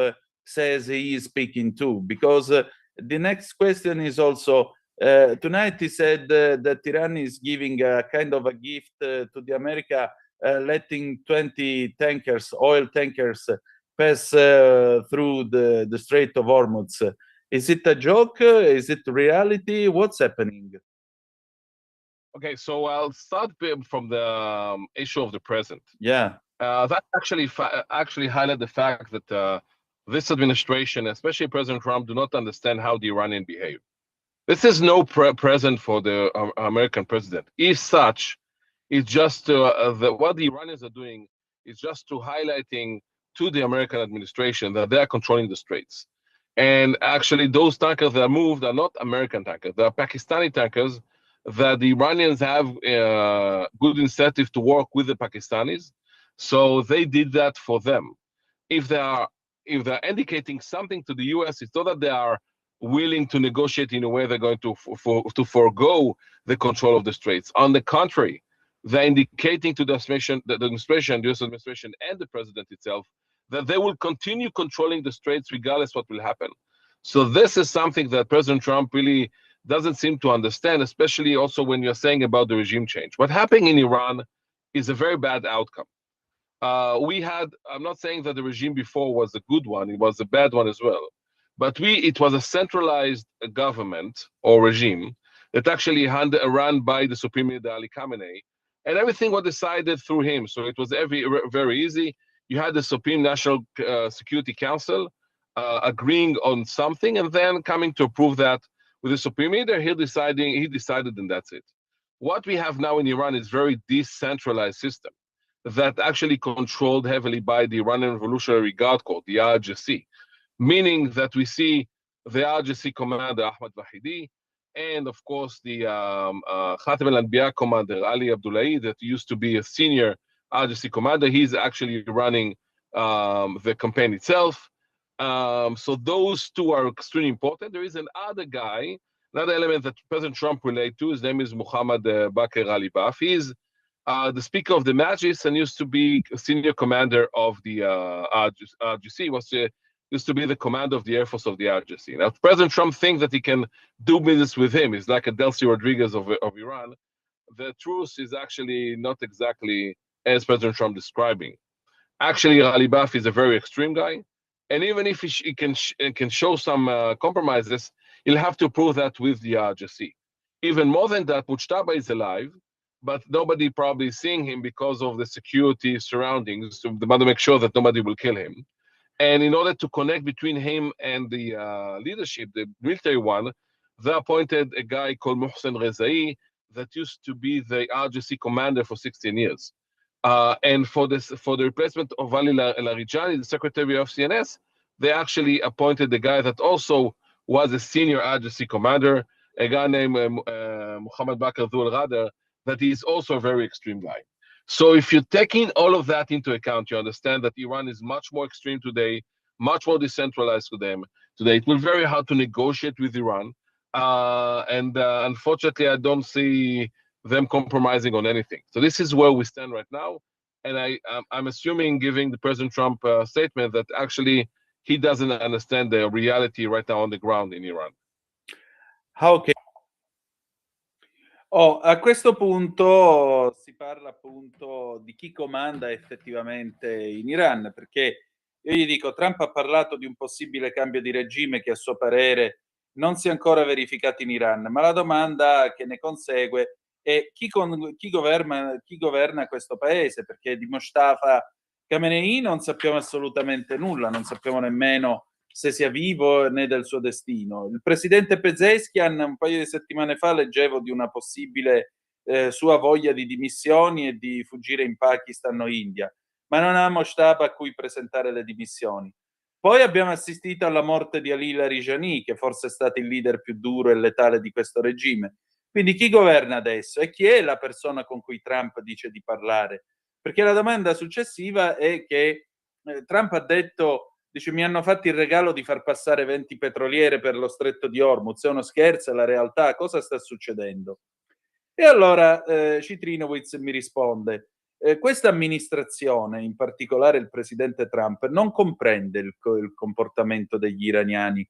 says he is speaking to? Because the next question is also, tonight he said that Iran is giving a kind of a gift to the America, letting 20 tankers, oil tankers, pass through the Strait of Hormuz. Is it a joke? Is it reality? What's happening? Okay, so I'll start from the issue of the present. Yeah. That actually highlight the fact that this administration, especially President Trump, do not understand how the Iranian behave. This is no present for the American president. If such, it's just what the Iranians are doing is just to highlighting to the American administration that they are controlling the straits. And actually, those tankers that are moved are not American tankers. They are Pakistani tankers that the Iranians have good incentive to work with the Pakistanis. So they did that for them. If they're indicating something to the U.S., it's not that they are willing to negotiate in a way they're going to forego the control of the straits. On the contrary, they're indicating to the administration, the U.S. administration, and the president itself that they will continue controlling the straits regardless what will happen. So this is something that President Trump really doesn't seem to understand, especially also when you're saying about the regime change. What happened in Iran is a very bad outcome. I'm not saying that the regime before was a good one, it was a bad one as well. But it was a centralized government or regime that actually run by the Supreme Leader Ali Khamenei, and everything was decided through him. So it was very easy. You had the Supreme National Security Council agreeing on something and then coming to approve that with the Supreme Leader. He decided, and that's it. What we have now in Iran is very decentralized system that actually controlled heavily by the Iranian Revolutionary Guard Corps, the IRGC, meaning that we see the IRGC commander Ahmad Vahidi, and of course the Khatam al-Anbiya commander Ali Abdullahi, that used to be a senior IRGC commander. He's actually running the campaign itself. So those two are extremely important. There is another element that President Trump related to. His name is Muhammad Bakr Ghalibaf. He's the Speaker of the Majlis and used to be a senior commander of the IRGC. Used to be the commander of the Air Force of the IRGC. Now, President Trump thinks that he can do business with him. He's like a Delcy Rodriguez of Iran. The truth is actually not exactly as President Trump describing. Actually, Ghalibaf is a very extreme guy. And even if he can show some compromises, he'll have to prove that with the IRGC. Even more than that, Mujtaba is alive, but nobody probably is seeing him because of the security surroundings. So they want to make sure that nobody will kill him. And in order to connect between him and the leadership, the military one, they appointed a guy called Mohsen Rezai that used to be the IRGC commander for 16 years. And for the replacement of Ali Larijani, the secretary of CNS, they actually appointed the guy that also was a senior IRGC commander, a guy named Muhammad Bakr Dhul Ghadar, that is also a very extreme guy. So if you're taking all of that into account, you understand that Iran is much more extreme today, much more decentralized to them today. It will be very hard to negotiate with Iran. And unfortunately, I don't see them compromising on anything. So this is where we stand right now. And I'm assuming, giving the President Trump statement, that actually he doesn't understand the reality right now on the ground in Iran. Ok. A questo punto si parla appunto di chi comanda effettivamente in Iran, perché io gli dico, Trump ha parlato di un possibile cambio di regime che a suo parere non si è ancora verificato in Iran, ma la domanda che ne consegue è chi governa questo paese, perché di Mustafa Khamenei non sappiamo assolutamente nulla, non sappiamo nemmeno se sia vivo né del suo destino. Il presidente Pezeshkian, un paio di settimane fa leggevo di una possibile sua voglia di dimissioni e di fuggire in Pakistan o India, ma non ha Moshtaba a cui presentare le dimissioni. Poi abbiamo assistito alla morte di Ali Larijani, che forse è stato il leader più duro e letale di questo regime. Quindi chi governa adesso e chi è la persona con cui Trump dice di parlare? Perché la domanda successiva è che Trump ha detto, dice, mi hanno fatto il regalo di far passare 20 petroliere per lo stretto di Hormuz, è uno scherzo, è la realtà, cosa sta succedendo? E allora Citrinowicz mi risponde, questa amministrazione, in particolare il presidente Trump, non comprende il comportamento degli iraniani.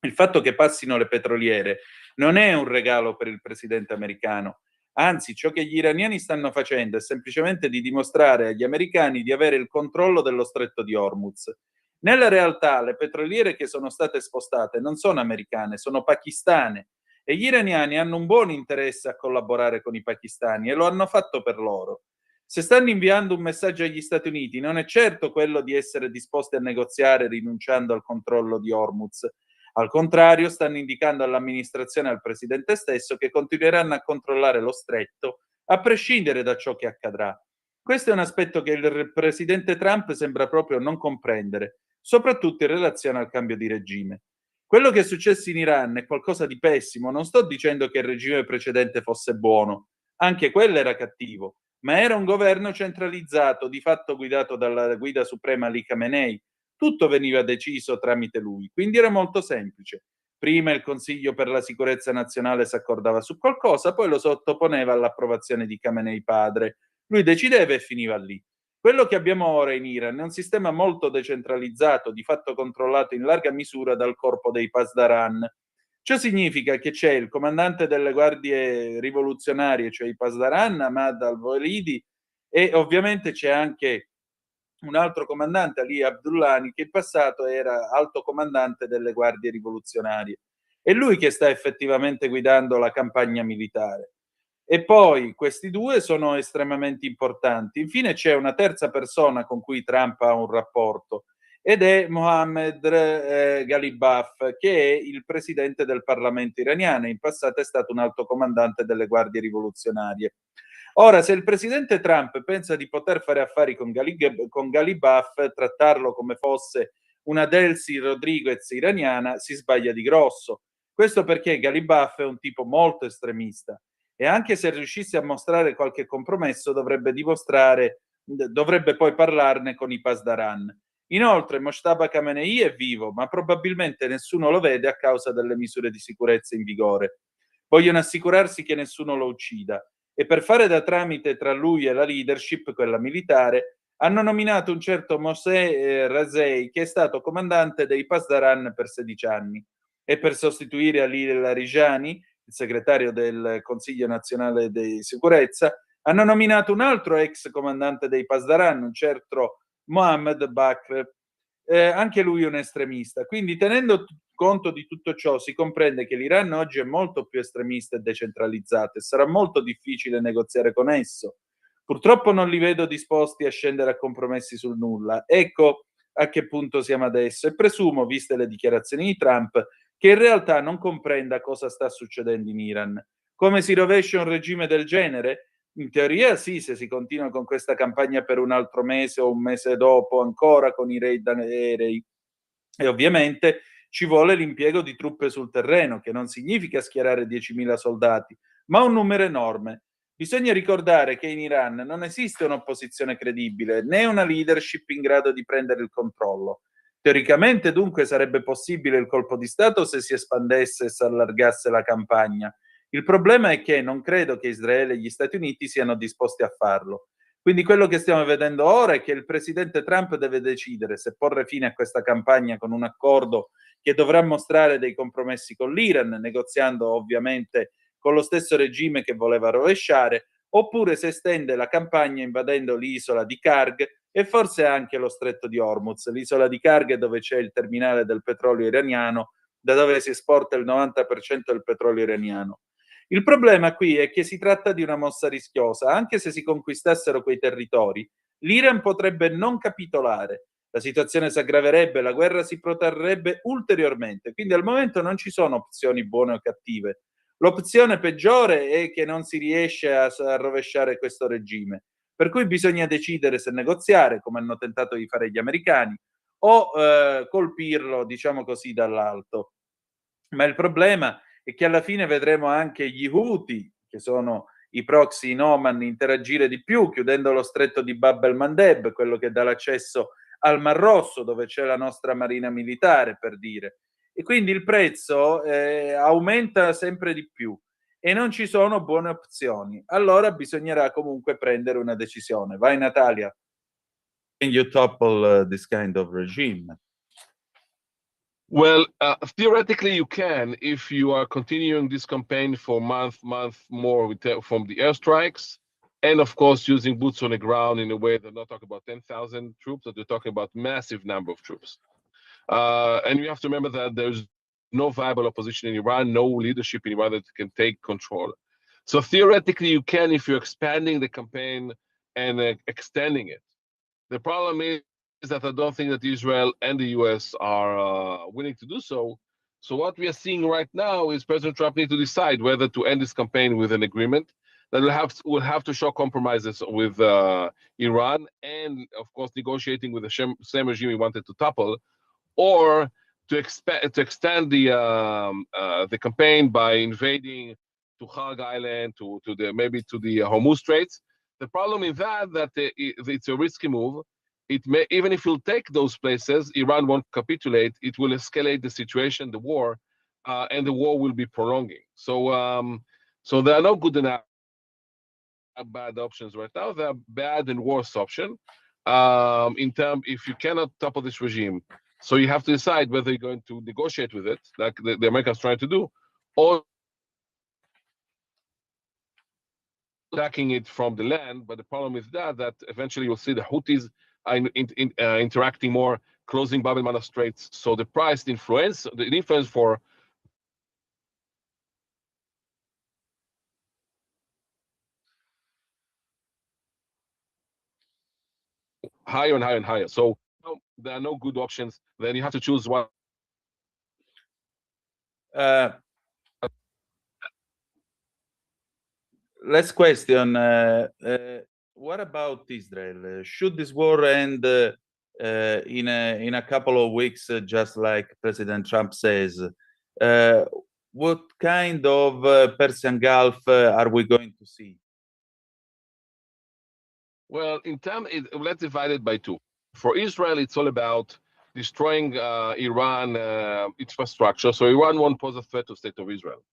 Il fatto che passino le petroliere non è un regalo per il presidente americano, anzi ciò che gli iraniani stanno facendo è semplicemente di dimostrare agli americani di avere il controllo dello stretto di Hormuz. Nella realtà le petroliere che sono state spostate non sono americane, sono pakistane e gli iraniani hanno un buon interesse a collaborare con i pakistani e lo hanno fatto per loro. Se stanno inviando un messaggio agli Stati Uniti non è certo quello di essere disposti a negoziare rinunciando al controllo di Hormuz. Al contrario, stanno indicando all'amministrazione e al presidente stesso che continueranno a controllare lo stretto a prescindere da ciò che accadrà. Questo è un aspetto che il presidente Trump sembra proprio non comprendere, soprattutto in relazione al cambio di regime. Quello che è successo in Iran è qualcosa di pessimo, non sto dicendo che il regime precedente fosse buono, anche quello era cattivo, ma era un governo centralizzato, di fatto guidato dalla guida suprema Ali Khamenei. Tutto veniva deciso tramite lui, quindi era molto semplice. Prima il Consiglio per la sicurezza nazionale si accordava su qualcosa, poi lo sottoponeva all'approvazione di Khamenei padre. Lui decideva e finiva lì. Quello che abbiamo ora in Iran è un sistema molto decentralizzato, di fatto controllato in larga misura dal corpo dei Pasdaran. Ciò significa che c'è il comandante delle guardie rivoluzionarie, cioè i Pasdaran, Ahmad al-Walidi, e ovviamente c'è anche un altro comandante, Ali Abdullani, che in passato era alto comandante delle guardie rivoluzionarie. È lui che sta effettivamente guidando la campagna militare. E poi questi due sono estremamente importanti. Infine c'è una terza persona con cui Trump ha un rapporto ed è Mohammed Ghalibaf, che è il presidente del Parlamento iraniano. In passato è stato un alto comandante delle guardie rivoluzionarie. Ora, se il presidente Trump pensa di poter fare affari con Ghalibaf, trattarlo come fosse una Delcy Rodriguez iraniana, si sbaglia di grosso. Questo perché Ghalibaf è un tipo molto estremista e anche se riuscisse a mostrare qualche compromesso dovrebbe poi parlarne con i Pasdaran. Inoltre Moshtaba Khamenei è vivo, ma probabilmente nessuno lo vede a causa delle misure di sicurezza in vigore. Vogliono assicurarsi che nessuno lo uccida e per fare da tramite tra lui e la leadership, quella militare, hanno nominato un certo Mosè Razei, che è stato comandante dei Pasdaran per 16 anni, e per sostituire Ali Larijani, il segretario del Consiglio nazionale di sicurezza, hanno nominato un altro ex comandante dei Pasdaran, un certo Mohammed Bakr, anche lui un estremista. Quindi, tenendo conto di tutto ciò, si comprende che l'Iran oggi è molto più estremista e decentralizzato e sarà molto difficile negoziare con esso. Purtroppo non li vedo disposti a scendere a compromessi sul nulla. Ecco a che punto siamo adesso e presumo, viste le dichiarazioni di Trump, che in realtà non comprenda cosa sta succedendo in Iran. Come si rovescia un regime del genere? In teoria sì, se si continua con questa campagna per un altro mese o un mese dopo ancora con i raid aerei. E ovviamente ci vuole l'impiego di truppe sul terreno, che non significa schierare 10.000 soldati, ma un numero enorme. Bisogna ricordare che in Iran non esiste un'opposizione credibile, né una leadership in grado di prendere il controllo. Teoricamente dunque sarebbe possibile il colpo di Stato se si espandesse e si allargasse la campagna. Il problema è che non credo che Israele e gli Stati Uniti siano disposti a farlo. Quindi quello che stiamo vedendo ora è che il presidente Trump deve decidere se porre fine a questa campagna con un accordo che dovrà mostrare dei compromessi con l'Iran, negoziando ovviamente con lo stesso regime che voleva rovesciare, oppure se estende la campagna invadendo l'isola di Karg e forse anche lo stretto di Hormuz. L'isola di Karg è dove c'è il terminale del petrolio iraniano, da dove si esporta il 90% del petrolio iraniano. Il problema qui è che si tratta di una mossa rischiosa. Anche se si conquistassero quei territori, l'Iran potrebbe non capitolare, la situazione si aggraverebbe, la guerra si protrarrebbe ulteriormente. Quindi al momento non ci sono opzioni buone o cattive. L'opzione peggiore è che non si riesce a rovesciare questo regime, per cui bisogna decidere se negoziare, come hanno tentato di fare gli americani, o colpirlo, diciamo così, dall'alto. Ma il problema è che alla fine vedremo anche gli Houthi, che sono i proxy in Oman, interagire di più, chiudendo lo stretto di Bab el-Mandeb, quello che dà l'accesso al Mar Rosso, dove c'è la nostra marina militare, per dire. E quindi il prezzo aumenta sempre di più e non ci sono buone opzioni. Allora bisognerà comunque prendere una decisione. Vai Natalia. Can you topple this kind of regime? Well, theoretically you can, if you are continuing this campaign for month more from the airstrikes, and of course using boots on the ground in a way they're not talking about 10,000 troops, but they're talking about massive number of troops. And you have to remember that there's no viable opposition in Iran, no leadership in Iran that can take control. So theoretically you can, if you're expanding the campaign and extending it. The problem is that I don't think that Israel and the US are willing to do so. So what we are seeing right now is President Trump need to decide whether to end this campaign with an agreement that will have to show compromises with Iran and, of course, negotiating with the same regime he wanted to topple, or to extend the campaign by invading to Kharg Island, to the Hormuz Straits. The problem is that it's a risky move. It may, even if you'll take those places, Iran won't capitulate. It will escalate the situation, the war, and the war will be prolonging. So, so there are no good enough bad options right now. There are bad and worse option. If you cannot topple this regime, so you have to decide whether you're going to negotiate with it, like the Americans trying to do, or attacking it from the land. But the problem is that eventually you'll see the Houthis interacting more, closing Bab el-Mandeb Straits. So the price, the influence for higher and higher and higher. So there are no good options. Then you have to choose one. Last question. What about Israel? Should this war end in a couple of weeks, just like President Trump says? What kind of Persian Gulf are we going to see? Well, let's divide it by two. For Israel, it's all about destroying Iran infrastructure. So Iran won't pose a threat to the state of Israel.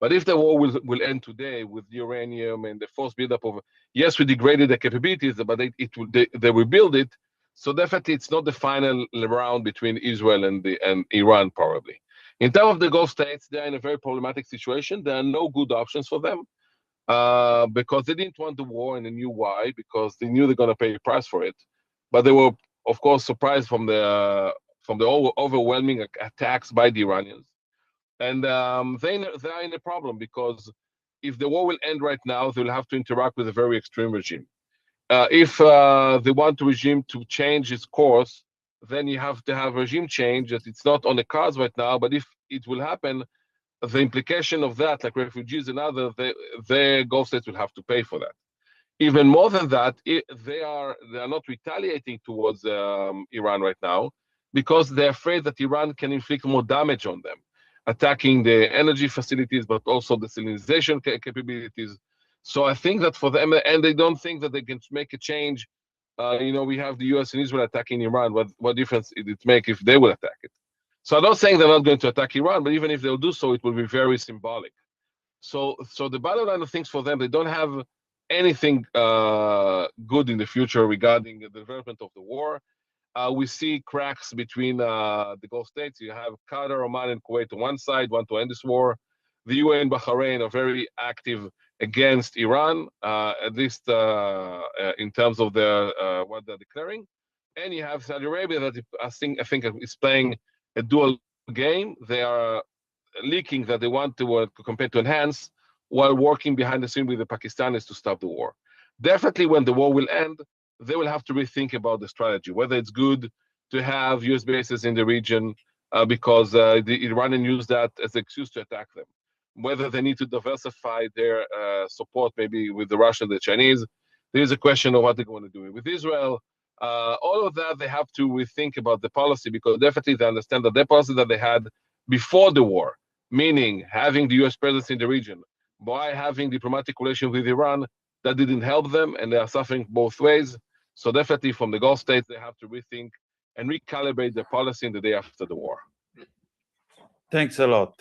But if the war will end today with uranium and the forced buildup of, yes, we degraded the capabilities, but they will build it. So definitely it's not the final round between Israel and Iran, probably. In terms of the Gulf states, they're in a very problematic situation. There are no good options for them because they didn't want the war, and they knew why, because they knew they're going to pay a price for it. But they were, of course, surprised from the overwhelming attacks by the Iranians. And they are in a problem because if the war will end right now, they'll have to interact with a very extreme regime. If they want the regime to change its course, then you have to have regime change. That it's not on the cards right now, but if it will happen, the implication of that, like refugees and others, the Gulf states will have to pay for that. Even more than that, they are not retaliating towards Iran right now because they're afraid that Iran can inflict more damage on them, attacking the energy facilities, but also the salinization capabilities. So I think that for them, and they don't think that they can make a change. We have the US and Israel attacking Iran. What difference did it make if they will attack it? So I'm not saying they're not going to attack Iran, but even if they'll do so, it will be very symbolic. So the bottom line of things for them, they don't have anything good in the future regarding the development of the war. We see cracks between the Gulf states. You have Qatar, Oman, and Kuwait on one side, want to end this war. The UAE and Bahrain are very active against Iran, at least in terms of what they're declaring. And you have Saudi Arabia that I think is playing a dual game. They are leaking that they want to compare to enhance, while working behind the scene with the Pakistanis to stop the war. Definitely, when the war will end, they will have to rethink about the strategy, whether it's good to have US bases in the region because the Iranians use that as an excuse to attack them. Whether they need to diversify their support, maybe with the Russians, the Chinese. There's a question of what they're going to do with Israel. All of that, they have to rethink about the policy, because definitely they understand that the policy that they had before the war, meaning having the US presence in the region, by having diplomatic relations with Iran, that didn't help them, and they are suffering both ways. So definitely from the Gulf states, they have to rethink and recalibrate their policy in the day after the war. Thanks a lot.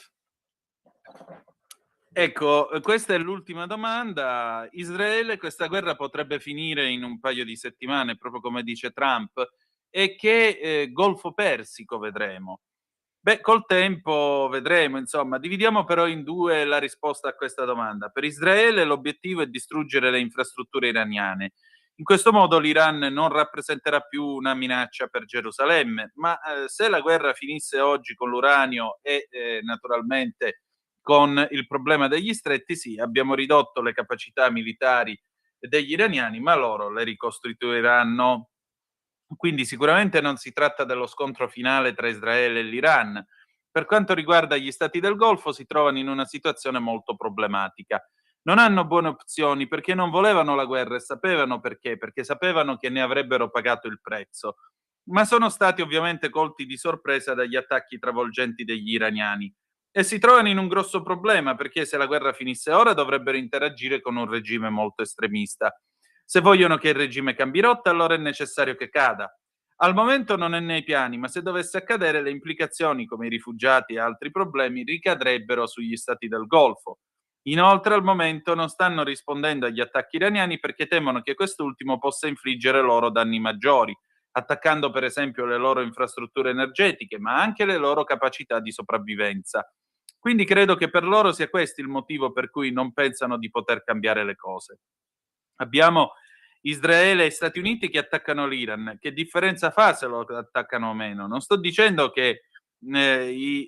Ecco, questa è l'ultima domanda. Israele, questa guerra potrebbe finire in un paio di settimane, proprio come dice Trump, e che Golfo Persico vedremo? Beh, col tempo vedremo, insomma. Dividiamo però in due la risposta a questa domanda. Per Israele l'obiettivo è distruggere le infrastrutture iraniane. In questo modo l'Iran non rappresenterà più una minaccia per Gerusalemme, ma se la guerra finisse oggi con l'uranio e naturalmente con il problema degli stretti, sì, abbiamo ridotto le capacità militari degli iraniani, ma loro le ricostituiranno. Quindi sicuramente non si tratta dello scontro finale tra Israele e l'Iran. Per quanto riguarda gli stati del Golfo, si trovano in una situazione molto problematica. Non hanno buone opzioni perché non volevano la guerra e sapevano perché sapevano che ne avrebbero pagato il prezzo. Ma sono stati ovviamente colti di sorpresa dagli attacchi travolgenti degli iraniani e si trovano in un grosso problema, perché se la guerra finisse ora dovrebbero interagire con un regime molto estremista. Se vogliono che il regime cambi rotta, allora è necessario che cada. Al momento non è nei piani, ma se dovesse accadere, le implicazioni come i rifugiati e altri problemi ricadrebbero sugli stati del Golfo. Inoltre, al momento non stanno rispondendo agli attacchi iraniani perché temono che quest'ultimo possa infliggere loro danni maggiori, attaccando per esempio le loro infrastrutture energetiche, ma anche le loro capacità di sopravvivenza. Quindi credo che per loro sia questo il motivo per cui non pensano di poter cambiare le cose. Abbiamo Israele e Stati Uniti che attaccano l'Iran. Che differenza fa se lo attaccano o meno? Non sto dicendo che i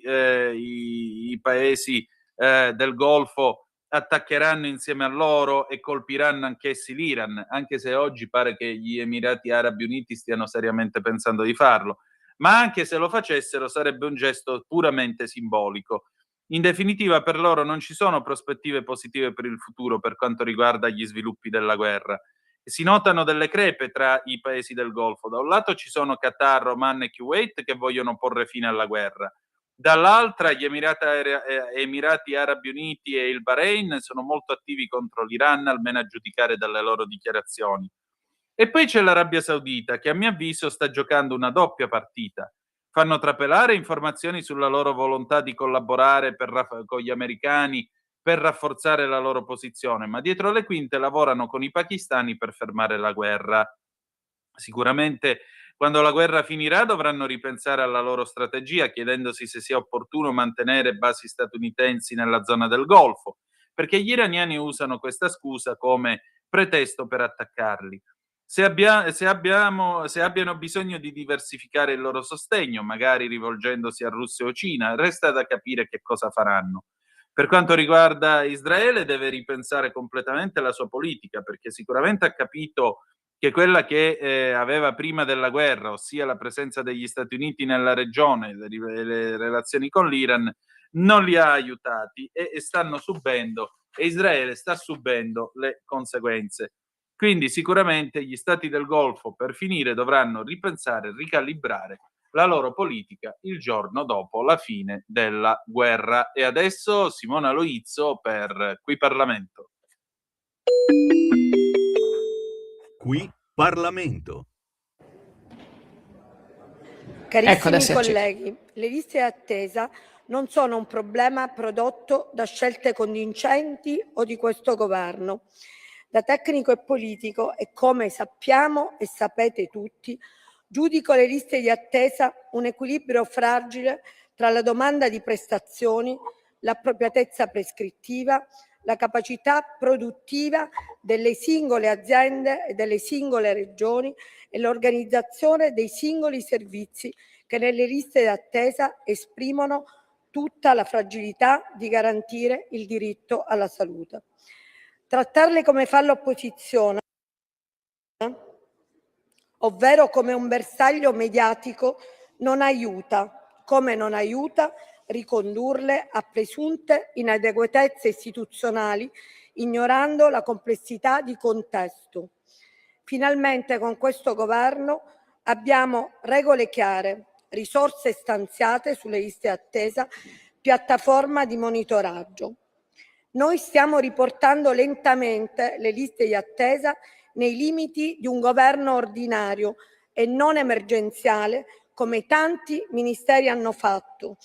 paesi del Golfo attaccheranno insieme a loro e colpiranno anch'essi l'Iran, anche se oggi pare che gli Emirati Arabi Uniti stiano seriamente pensando di farlo. Ma anche se lo facessero sarebbe un gesto puramente simbolico. In definitiva, per loro non ci sono prospettive positive per il futuro per quanto riguarda gli sviluppi della guerra. Si notano delle crepe tra i paesi del Golfo. Da un lato ci sono Qatar, Oman e Kuwait che vogliono porre fine alla guerra. Dall'altra gli Emirati Arabi Uniti e il Bahrain sono molto attivi contro l'Iran, almeno a giudicare dalle loro dichiarazioni. E poi c'è l'Arabia Saudita, che a mio avviso sta giocando una doppia partita. Fanno trapelare informazioni sulla loro volontà di collaborare con gli americani per rafforzare la loro posizione, ma dietro le quinte lavorano con i pakistani per fermare la guerra. Sicuramente quando la guerra finirà dovranno ripensare alla loro strategia, chiedendosi se sia opportuno mantenere basi statunitensi nella zona del Golfo, perché gli iraniani usano questa scusa come pretesto per attaccarli. Se abbiano bisogno di diversificare il loro sostegno, magari rivolgendosi a Russia o Cina, resta da capire che cosa faranno. Per quanto riguarda Israele, deve ripensare completamente la sua politica, perché sicuramente ha capito che quella che aveva prima della guerra, ossia la presenza degli Stati Uniti nella regione, le relazioni con l'Iran, non li ha aiutati e stanno subendo, e Israele sta subendo le conseguenze. Quindi sicuramente gli stati del Golfo, per finire, dovranno ripensare, ricalibrare la loro politica il giorno dopo la fine della guerra. E adesso Simona Loizzo per Qui Parlamento. Qui Parlamento. Carissimi colleghi, le liste d'attesa non sono un problema prodotto da scelte convincenti o di questo governo, Da tecnico e politico, e come sappiamo e sapete tutti, giudico le liste di attesa un equilibrio fragile tra la domanda di prestazioni, l'appropriatezza prescrittiva, la capacità produttiva delle singole aziende e delle singole regioni e l'organizzazione dei singoli servizi che nelle liste d'attesa esprimono tutta la fragilità di garantire il diritto alla salute. Trattarle come fa l'opposizione, ovvero come un bersaglio mediatico, non aiuta, come non aiuta ricondurle a presunte inadeguatezze istituzionali, ignorando la complessità di contesto. Finalmente con questo governo abbiamo regole chiare, risorse stanziate sulle liste attesa, piattaforma di monitoraggio. Noi stiamo riportando lentamente le liste di attesa nei limiti di un governo ordinario e non emergenziale, come tanti ministeri hanno fatto,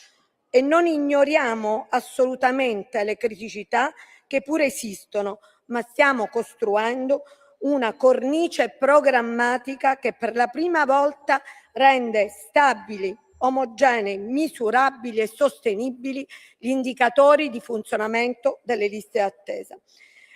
e non ignoriamo assolutamente le criticità che pure esistono, ma stiamo costruendo una cornice programmatica che per la prima volta rende stabili, omogenei, misurabili e sostenibili gli indicatori di funzionamento delle liste attesa.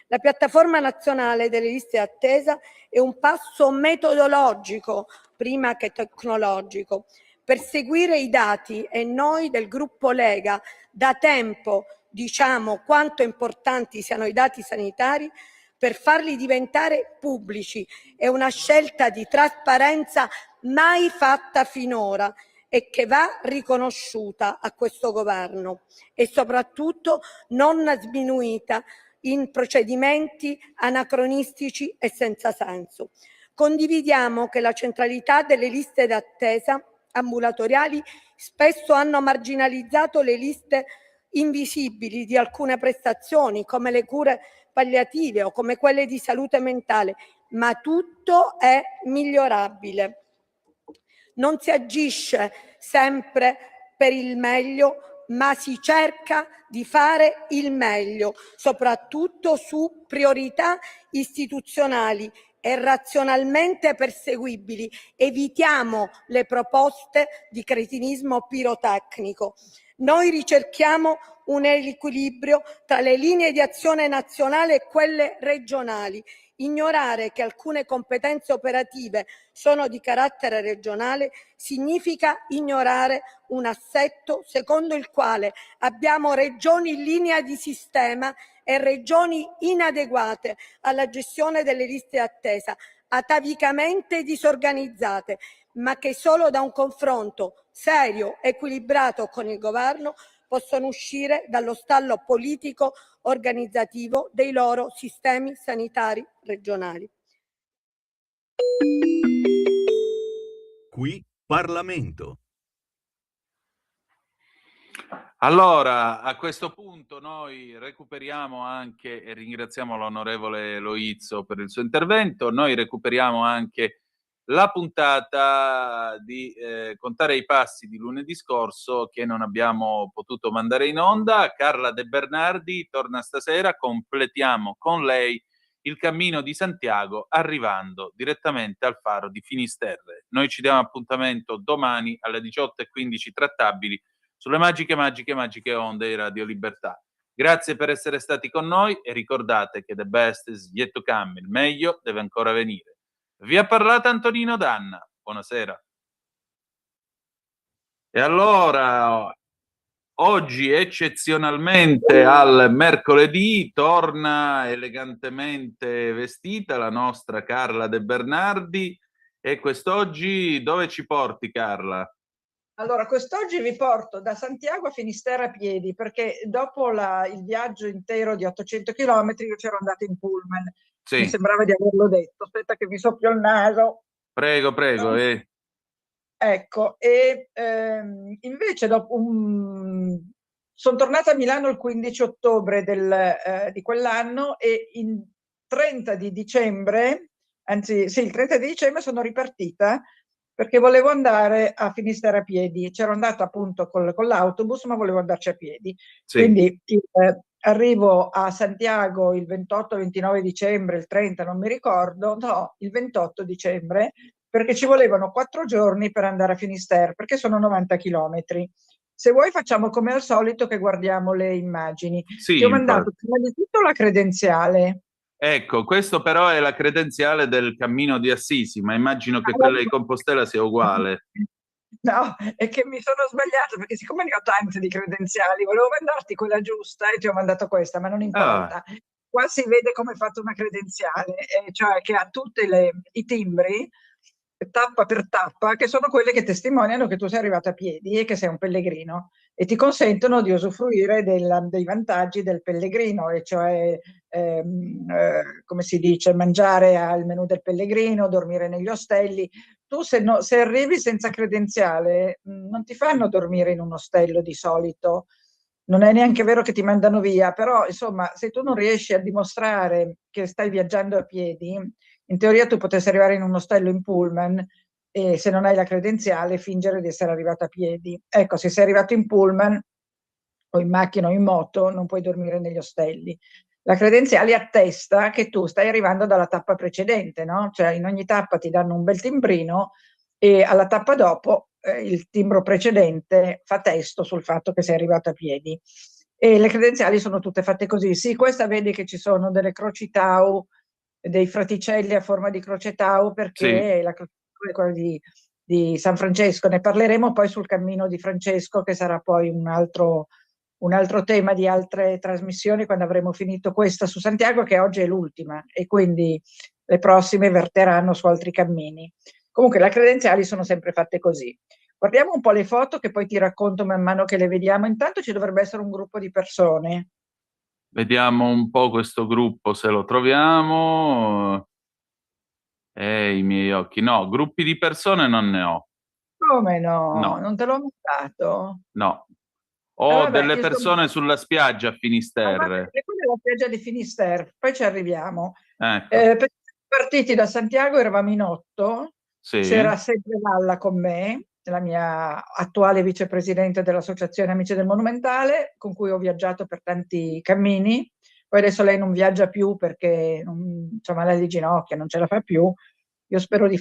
La piattaforma nazionale delle liste attesa è un passo metodologico prima che tecnologico per seguire i dati, e noi del gruppo Lega da tempo diciamo quanto importanti siano i dati sanitari per farli diventare pubblici. È una scelta di trasparenza mai fatta finora e che va riconosciuta a questo governo e soprattutto non sminuita in procedimenti anacronistici e senza senso. Condividiamo che la centralità delle liste d'attesa ambulatoriali spesso hanno marginalizzato le liste invisibili di alcune prestazioni, come le cure palliative o come quelle di salute mentale, ma tutto è migliorabile. Non si agisce sempre per il meglio, ma si cerca di fare il meglio, soprattutto su priorità istituzionali e razionalmente perseguibili. Evitiamo le proposte di cretinismo pirotecnico. Noi ricerchiamo un equilibrio tra le linee di azione nazionale e quelle regionali. Ignorare che alcune competenze operative sono di carattere regionale significa ignorare un assetto secondo il quale abbiamo regioni in linea di sistema e regioni inadeguate alla gestione delle liste attesa, atavicamente disorganizzate, ma che solo da un confronto serio, equilibrato con il governo possono uscire dallo stallo politico organizzativo dei loro sistemi sanitari regionali. Qui Parlamento. Allora, a questo punto noi recuperiamo anche, e ringraziamo l'onorevole Loizzo per il suo intervento, noi recuperiamo anche la puntata di Contare i passi di lunedì scorso che non abbiamo potuto mandare in onda. Carla De Bernardi torna stasera, completiamo con lei il cammino di Santiago arrivando direttamente al faro di Finisterre. Noi ci diamo appuntamento domani alle 18:15 trattabili sulle magiche onde di Radio Libertà. Grazie per essere stati con noi e ricordate che the best is yet to come, il meglio deve ancora venire. Vi ha parlato Antonino Danna, buonasera. E allora, oggi eccezionalmente al mercoledì torna elegantemente vestita la nostra Carla De Bernardi, e quest'oggi dove ci porti, Carla? Allora, quest'oggi vi porto da Santiago a Finisterre a piedi, perché dopo il viaggio intero di 800 chilometri io c'ero andata in pullman. Sì. Mi sembrava di averlo detto. Aspetta che mi soffio il naso. Prego. Ecco, e invece sono tornata a Milano il 15 ottobre di quell'anno e il 30 di dicembre sono ripartita perché volevo andare a Finisterre a piedi. C'ero andata appunto con l'autobus, ma volevo andarci a piedi. Sì. Quindi arrivo a Santiago il 28, 29 dicembre, il 30, non mi ricordo, no, il 28 dicembre, perché ci volevano 4 giorni per andare a Finisterre, perché sono 90 chilometri. Se vuoi facciamo come al solito che guardiamo le immagini. Sì, Ti ho mandato prima di tutto la credenziale. Ecco, questo però è la credenziale del Cammino di Assisi, ma immagino che quella di Compostela sia uguale. No, è che mi sono sbagliata perché siccome ne ho tante di credenziali, volevo mandarti quella giusta e ti ho mandato questa, ma non importa. Qua si vede come è fatta una credenziale, cioè che ha tutti i timbri, tappa per tappa, che sono quelle che testimoniano che tu sei arrivato a piedi e che sei un pellegrino e ti consentono di usufruire dei vantaggi del pellegrino, e cioè, come si dice, mangiare al menù del pellegrino, dormire negli ostelli. Tu se arrivi senza credenziale non ti fanno dormire in un ostello di solito, non è neanche vero che ti mandano via, però insomma se tu non riesci a dimostrare che stai viaggiando a piedi, in teoria tu potresti arrivare in un ostello in pullman e se non hai la credenziale fingere di essere arrivato a piedi. Ecco, se sei arrivato in pullman o in macchina o in moto non puoi dormire negli ostelli. La credenziale attesta che tu stai arrivando dalla tappa precedente, no? Cioè in ogni tappa ti danno un bel timbrino e alla tappa dopo il timbro precedente fa testo sul fatto che sei arrivato a piedi. E le credenziali sono tutte fatte così. Sì, questa vedi che ci sono delle croci tau, dei fraticelli a forma di croce tau, perché sì. la croce tau è quella di San Francesco. Ne parleremo poi sul cammino di Francesco, che sarà poi un altro tema di altre trasmissioni quando avremo finito questa su Santiago, che oggi è l'ultima, e quindi le prossime verteranno su altri cammini. Comunque le credenziali sono sempre fatte così. Guardiamo un po' le foto che poi ti racconto man mano che le vediamo. Intanto ci dovrebbe essere un gruppo di persone. Vediamo un po' questo gruppo se lo troviamo. I miei occhi. No, gruppi di persone non ne ho. Come no? No. Non te l'ho mandato? No. Ho vabbè, delle persone sulla spiaggia a Finisterre. Quella è la spiaggia di Finisterre, poi ci arriviamo. Ecco. Partiti da Santiago eravamo in 8, sì. C'era Sedre Valla con me, la mia attuale vicepresidente dell'Associazione Amici del Monumentale, con cui ho viaggiato per tanti cammini. Poi adesso lei non viaggia più perché c'ha male alle ginocchia, non ce la fa più. Io spero di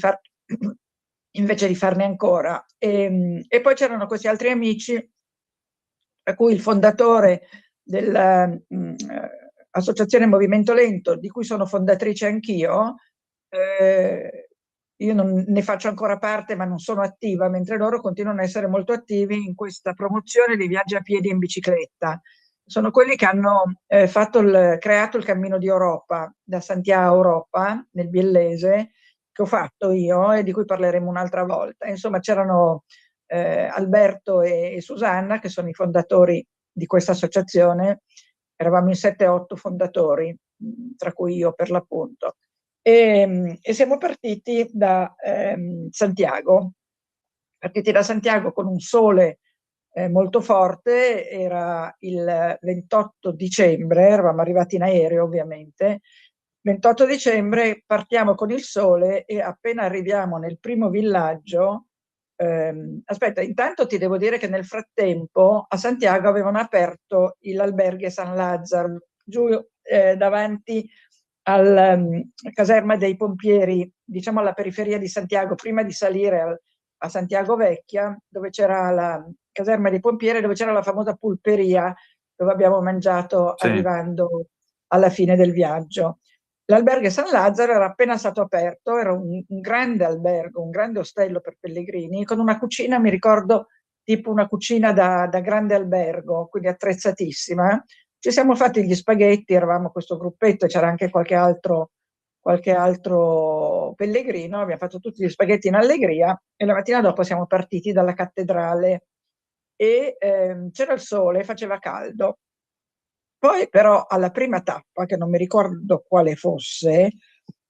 invece di farne ancora. E poi c'erano questi altri amici, tra cui il fondatore dell'Associazione Movimento Lento, di cui sono fondatrice anch'io. Io non ne faccio ancora parte, ma non sono attiva, mentre loro continuano a essere molto attivi in questa promozione di viaggi a piedi in bicicletta. Sono quelli che hanno creato il Cammino di Europa, da Santiago a Europa, nel Biellese, che ho fatto io e di cui parleremo un'altra volta. Insomma, c'erano Alberto e Susanna, che sono i fondatori di questa associazione. Eravamo in 7-8 fondatori, tra cui io per l'appunto. E siamo partiti da Santiago, con un sole molto forte. Era il 28 dicembre, eravamo arrivati in aereo ovviamente. 28 dicembre partiamo con il sole e appena arriviamo nel primo villaggio, aspetta, intanto ti devo dire che nel frattempo a Santiago avevano aperto l'alberghe San Lazzaro, giù davanti alla caserma dei pompieri, diciamo alla periferia di Santiago, prima di salire a Santiago Vecchia, dove c'era la caserma dei pompieri, dove c'era la famosa pulperia, dove abbiamo mangiato arrivando alla fine del viaggio. L'albergo San Lazzaro era appena stato aperto, era un grande albergo, un grande ostello per pellegrini, con una cucina, mi ricordo, tipo una cucina da grande albergo, quindi attrezzatissima. Ci siamo fatti gli spaghetti, eravamo questo gruppetto, c'era anche qualche altro pellegrino, abbiamo fatto tutti gli spaghetti in allegria e la mattina dopo siamo partiti dalla cattedrale e c'era il sole, faceva caldo. Poi però alla prima tappa, che non mi ricordo quale fosse,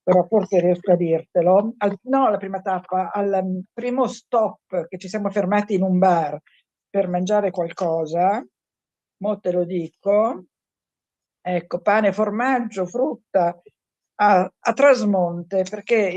però forse riesco a dirtelo, alla prima tappa, al primo stop che ci siamo fermati in un bar per mangiare qualcosa, mo te lo dico, ecco, pane, formaggio, frutta, a Trasmonte, perché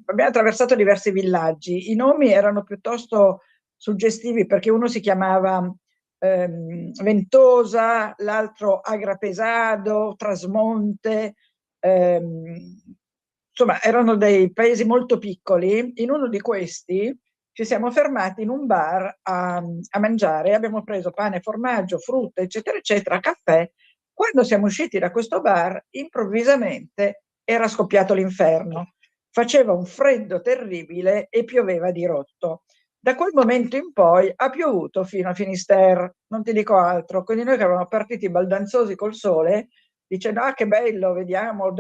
abbiamo attraversato diversi villaggi, i nomi erano piuttosto suggestivi perché uno si chiamava Ventosa, l'altro Agrapesado, Trasmonte, insomma erano dei paesi molto piccoli. In uno di questi ci siamo fermati in un bar a mangiare, abbiamo preso pane, formaggio, frutta, eccetera, eccetera, caffè. Quando siamo usciti da questo bar, improvvisamente era scoppiato l'inferno. Faceva un freddo terribile e pioveva di rotto. Da quel momento in poi ha piovuto fino a Finisterre, non ti dico altro. Quindi noi che eravamo partiti baldanzosi col sole, dicendo che bello, vediamo,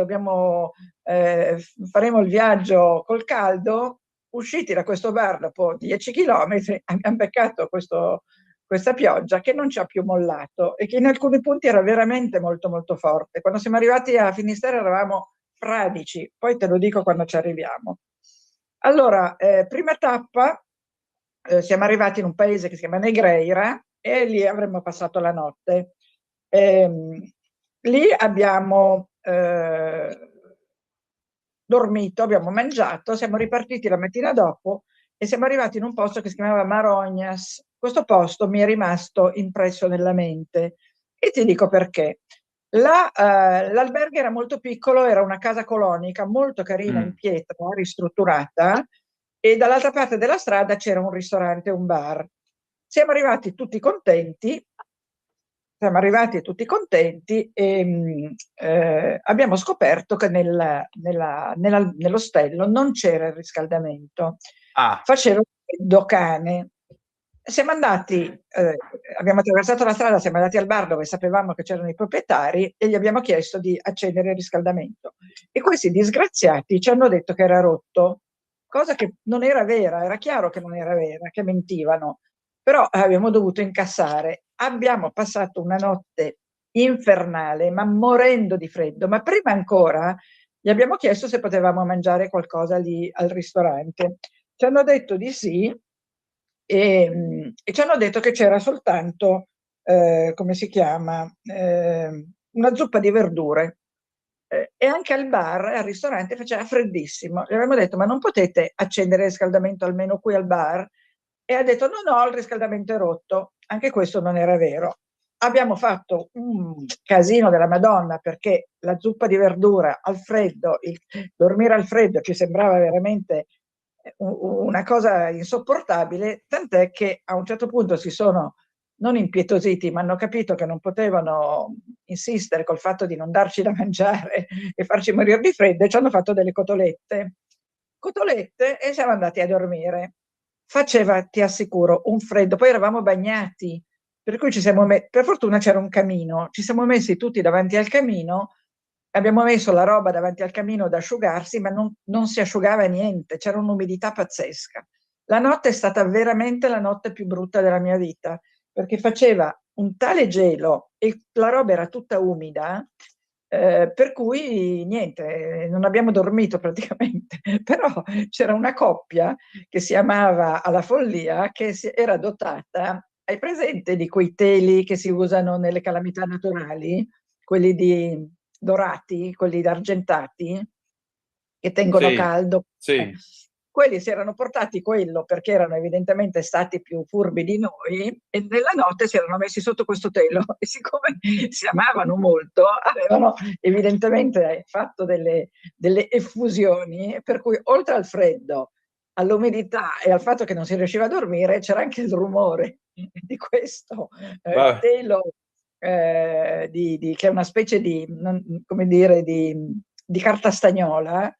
faremo il viaggio col caldo. Usciti da questo bar dopo 10 chilometri abbiamo beccato questa pioggia che non ci ha più mollato e che in alcuni punti era veramente molto molto forte. Quando siamo arrivati a Finisterre eravamo fradici, poi te lo dico quando ci arriviamo. Allora, prima tappa, siamo arrivati in un paese che si chiama Negreira e lì avremmo passato la notte. Lì abbiamo dormito, abbiamo mangiato, siamo ripartiti la mattina dopo e siamo arrivati in un posto che si chiamava Marognas. Questo posto mi è rimasto impresso nella mente e ti dico perché. L'albergo era molto piccolo, era una casa colonica molto carina in pietra, ristrutturata, e dall'altra parte della strada c'era un ristorante, un bar. Siamo arrivati tutti contenti e abbiamo scoperto che nell'ostello non c'era il riscaldamento. Faceva un freddo cane. Siamo andati, abbiamo attraversato la strada, siamo andati al bar dove sapevamo che c'erano i proprietari e gli abbiamo chiesto di accendere il riscaldamento. E questi disgraziati ci hanno detto che era rotto, cosa che non era vera, era chiaro che non era vera, che mentivano. Però abbiamo dovuto incassare. Abbiamo passato una notte infernale, ma morendo di freddo. Ma prima ancora gli abbiamo chiesto se potevamo mangiare qualcosa lì al ristorante. Ci hanno detto di sì e ci hanno detto che c'era soltanto, come si chiama, una zuppa di verdure. E anche al bar, al ristorante, faceva freddissimo. Gli avevamo detto, ma non potete accendere il riscaldamento almeno qui al bar? E ha detto, no, il riscaldamento è rotto. Anche questo non era vero. Abbiamo fatto un casino della Madonna perché la zuppa di verdura al freddo, dormire al freddo ci sembrava veramente una cosa insopportabile, tant'è che a un certo punto si sono non impietositi, ma hanno capito che non potevano insistere col fatto di non darci da mangiare e farci morire di freddo e ci hanno fatto delle cotolette e siamo andati a dormire. Faceva, ti assicuro, un freddo, poi eravamo bagnati, per cui per fortuna c'era un camino, ci siamo messi tutti davanti al camino, abbiamo messo la roba davanti al camino ad asciugarsi, ma non si asciugava niente, c'era un'umidità pazzesca. La notte è stata veramente la notte più brutta della mia vita, perché faceva un tale gelo e la roba era tutta umida, per cui niente, non abbiamo dormito praticamente, però c'era una coppia che si amava alla follia, che era dotata, hai presente di quei teli che si usano nelle calamità naturali, quelli dorati, quelli argentati, che tengono caldo? Sì. Quelli si erano portati quello perché erano evidentemente stati più furbi di noi e nella notte si erano messi sotto questo telo e siccome si amavano molto avevano evidentemente fatto delle effusioni per cui oltre al freddo, all'umidità e al fatto che non si riusciva a dormire c'era anche il rumore di questo telo che è una specie di, come dire, di carta stagnola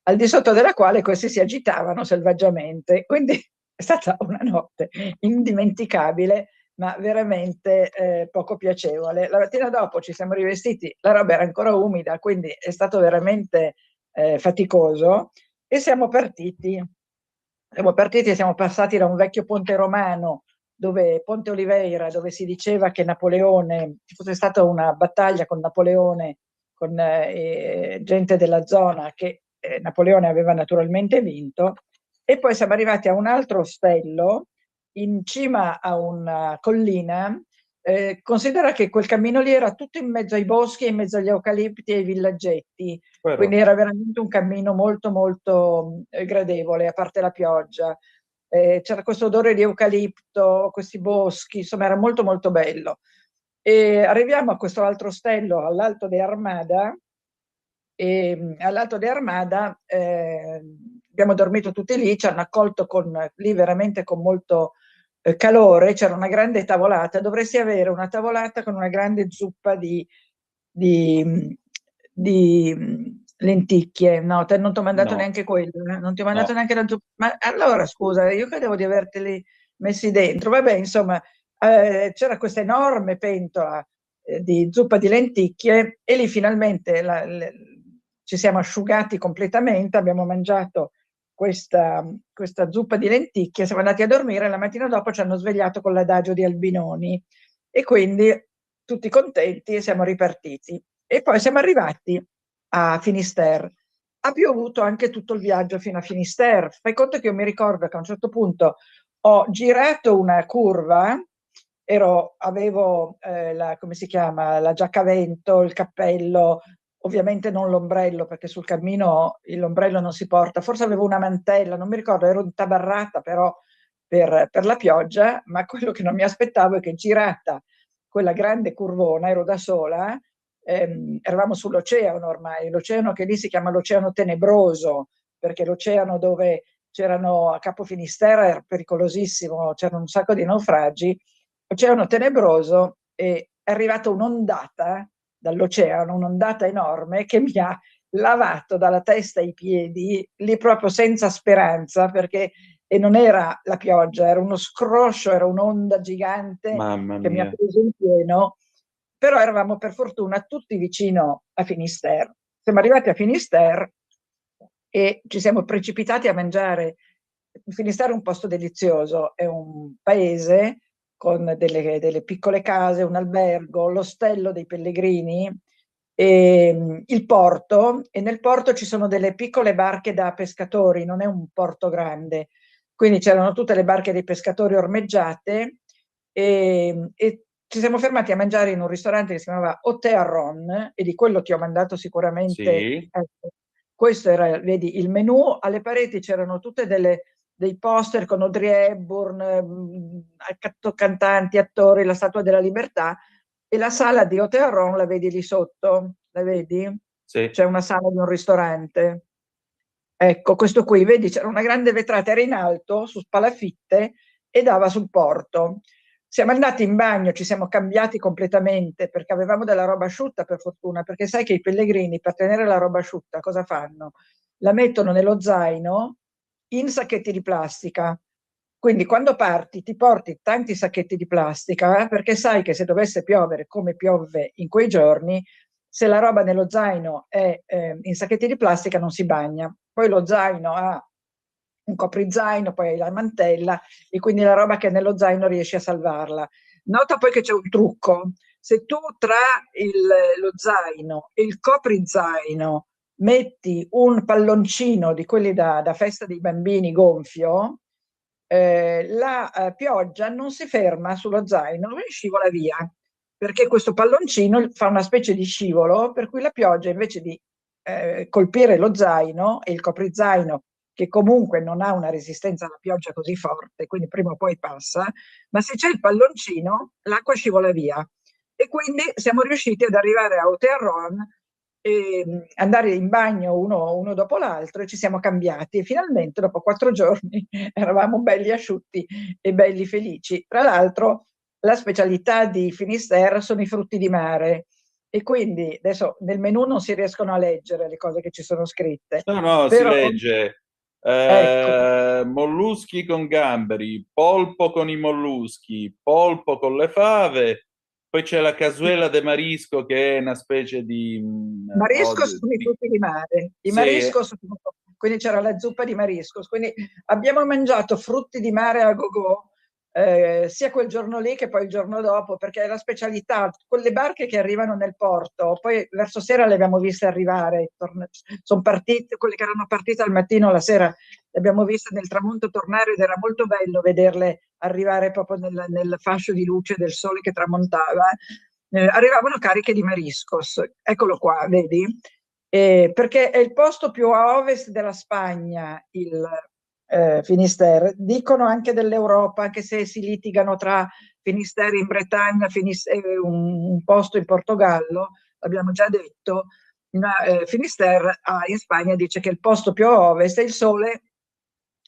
al di sotto della quale questi si agitavano selvaggiamente. Quindi è stata una notte indimenticabile, ma veramente poco piacevole. La mattina dopo ci siamo rivestiti, la roba era ancora umida, quindi è stato veramente faticoso e siamo partiti. Siamo passati da un vecchio ponte romano, Ponte Oliveira, dove si diceva che Napoleone, ci fosse stata una battaglia con Napoleone, con gente della zona che Napoleone aveva naturalmente vinto, e poi siamo arrivati a un altro ostello in cima a una collina. Considera che quel cammino lì era tutto in mezzo ai boschi, in mezzo agli eucalipti e ai villaggetti, quindi era veramente un cammino molto molto gradevole, a parte la pioggia. c'era questo odore di eucalipto, questi boschi, insomma era molto molto bello. E arriviamo a questo altro ostello all'Alto de Armada, e all'Alto de Armada abbiamo dormito tutti lì, ci hanno accolto lì veramente con molto calore, c'era una grande tavolata, dovresti avere una tavolata con una grande zuppa di lenticchie. No, non ti ho mandato neanche quella, non ti ho mandato neanche la zuppa. Ma allora scusa, io credevo di averteli messi dentro. Vabbè, insomma, c'era questa enorme pentola di zuppa di lenticchie e lì finalmente ci siamo asciugati completamente, abbiamo mangiato questa zuppa di lenticchie, siamo andati a dormire e la mattina dopo ci hanno svegliato con l'adagio di Albinoni e quindi tutti contenti e siamo ripartiti. E poi siamo arrivati a Finisterre. Ha piovuto anche tutto il viaggio fino a Finisterre. Fai conto che io mi ricordo che a un certo punto ho girato una curva, avevo come si chiama, la giacca a vento, il cappello, ovviamente non l'ombrello perché sul cammino l'ombrello non si porta, forse avevo una mantella, non mi ricordo, ero intabarrata però per la pioggia, ma quello che non mi aspettavo è che girata quella grande curvona, ero da sola, eravamo sull'oceano ormai, l'oceano che lì si chiama l'Oceano Tenebroso, perché l'oceano dove c'erano a Capo Finisterre era pericolosissimo, c'erano un sacco di naufragi, Oceano Tenebroso, e è arrivata un'ondata dall'oceano, un'ondata enorme che mi ha lavato dalla testa ai piedi, lì proprio senza speranza, e non era la pioggia, era uno scroscio, era un'onda gigante che mi ha preso in pieno, però eravamo per fortuna tutti vicino a Finisterre. Siamo arrivati a Finisterre e ci siamo precipitati a mangiare. Finisterre è un posto delizioso, è un paese con delle piccole case, un albergo, l'ostello dei pellegrini, e il porto, e nel porto ci sono delle piccole barche da pescatori, non è un porto grande, quindi c'erano tutte le barche dei pescatori ormeggiate e ci siamo fermati a mangiare in un ristorante che si chiamava Hotel Arron, e di quello ti ho mandato sicuramente. Sì. Questo era, vedi, il menù. Alle pareti c'erano tutte dei poster con Audrey Hepburn, cantanti, attori, la Statua della Libertà, e la sala di Hotel Arron la vedi lì sotto, la vedi? Sì. C'è una sala di un ristorante. Ecco, questo qui, vedi, c'era una grande vetrata, era in alto, su spalafitte, e dava sul porto. Siamo andati in bagno, ci siamo cambiati completamente, perché avevamo della roba asciutta, per fortuna, perché sai che i pellegrini, per tenere la roba asciutta, cosa fanno? La mettono nello zaino in sacchetti di plastica. Quindi quando parti ti porti tanti sacchetti di plastica, perché sai che se dovesse piovere come piove in quei giorni, se la roba nello zaino è in sacchetti di plastica non si bagna. Poi lo zaino ha un coprizaino, poi hai la mantella, e quindi la roba che è nello zaino riesci a salvarla. Nota poi che c'è un trucco: se tu tra lo zaino e il coprizaino metti un palloncino di quelli da festa dei bambini gonfio, la pioggia non si ferma sullo zaino e scivola via, perché questo palloncino fa una specie di scivolo, per cui la pioggia, invece di colpire lo zaino e il coprizaino, che comunque non ha una resistenza alla pioggia così forte, quindi prima o poi passa, ma se c'è il palloncino l'acqua scivola via. E quindi siamo riusciti ad arrivare a Hotel Arron e andare in bagno uno dopo l'altro, e ci siamo cambiati, e finalmente dopo 4 giorni eravamo belli asciutti e belli felici. Tra l'altro la specialità di Finisterre sono i frutti di mare, e quindi adesso nel menù non si riescono a leggere le cose che ci sono scritte. No, però, si legge molluschi con gamberi, polpo con i molluschi, polpo con le fave, poi c'è la cazuela de marisco, che è una specie di marisco sono i frutti di mare, i marisco sono, quindi c'era la zuppa di marisco, quindi abbiamo mangiato frutti di mare a go-go, sia quel giorno lì che poi il giorno dopo, perché è la specialità, quelle barche che arrivano nel porto, poi verso sera le abbiamo viste arrivare, sono partite, quelle che erano partite al mattino, alla sera le abbiamo viste nel tramonto tornare, ed era molto bello vederle arrivare proprio nel fascio di luce del sole che tramontava. Arrivavano cariche di mariscos, eccolo qua, vedi? Perché è il posto più a ovest della Spagna, Finisterre. Dicono anche dell'Europa, anche se si litigano tra Finisterre in Bretagna, un posto in Portogallo, l'abbiamo già detto, ma Finisterre in Spagna dice che il posto più a ovest e il sole,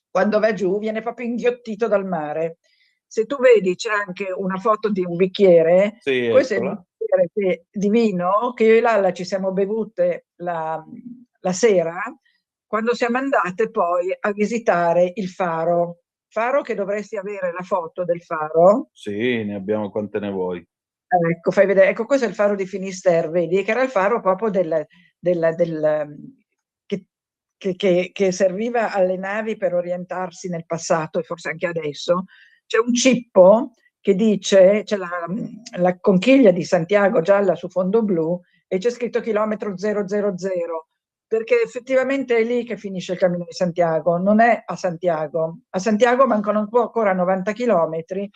quando va giù, viene proprio inghiottito dal mare. Se tu vedi, c'è anche una foto di un bicchiere, sì, questo è un bicchiere di vino che io e Lalla ci siamo bevute la sera, quando siamo andate poi a visitare il faro che dovresti avere la foto del faro. Sì, ne abbiamo quante ne vuoi. Ecco, fai vedere, ecco, questo è il faro di Finisterre, vedi, che era il faro proprio che serviva alle navi per orientarsi nel passato e forse anche adesso. C'è un cippo che dice, c'è la conchiglia di Santiago gialla su fondo blu e c'è scritto chilometro 000, perché effettivamente è lì che finisce il cammino di Santiago, non è a Santiago. A Santiago mancano ancora 90 chilometri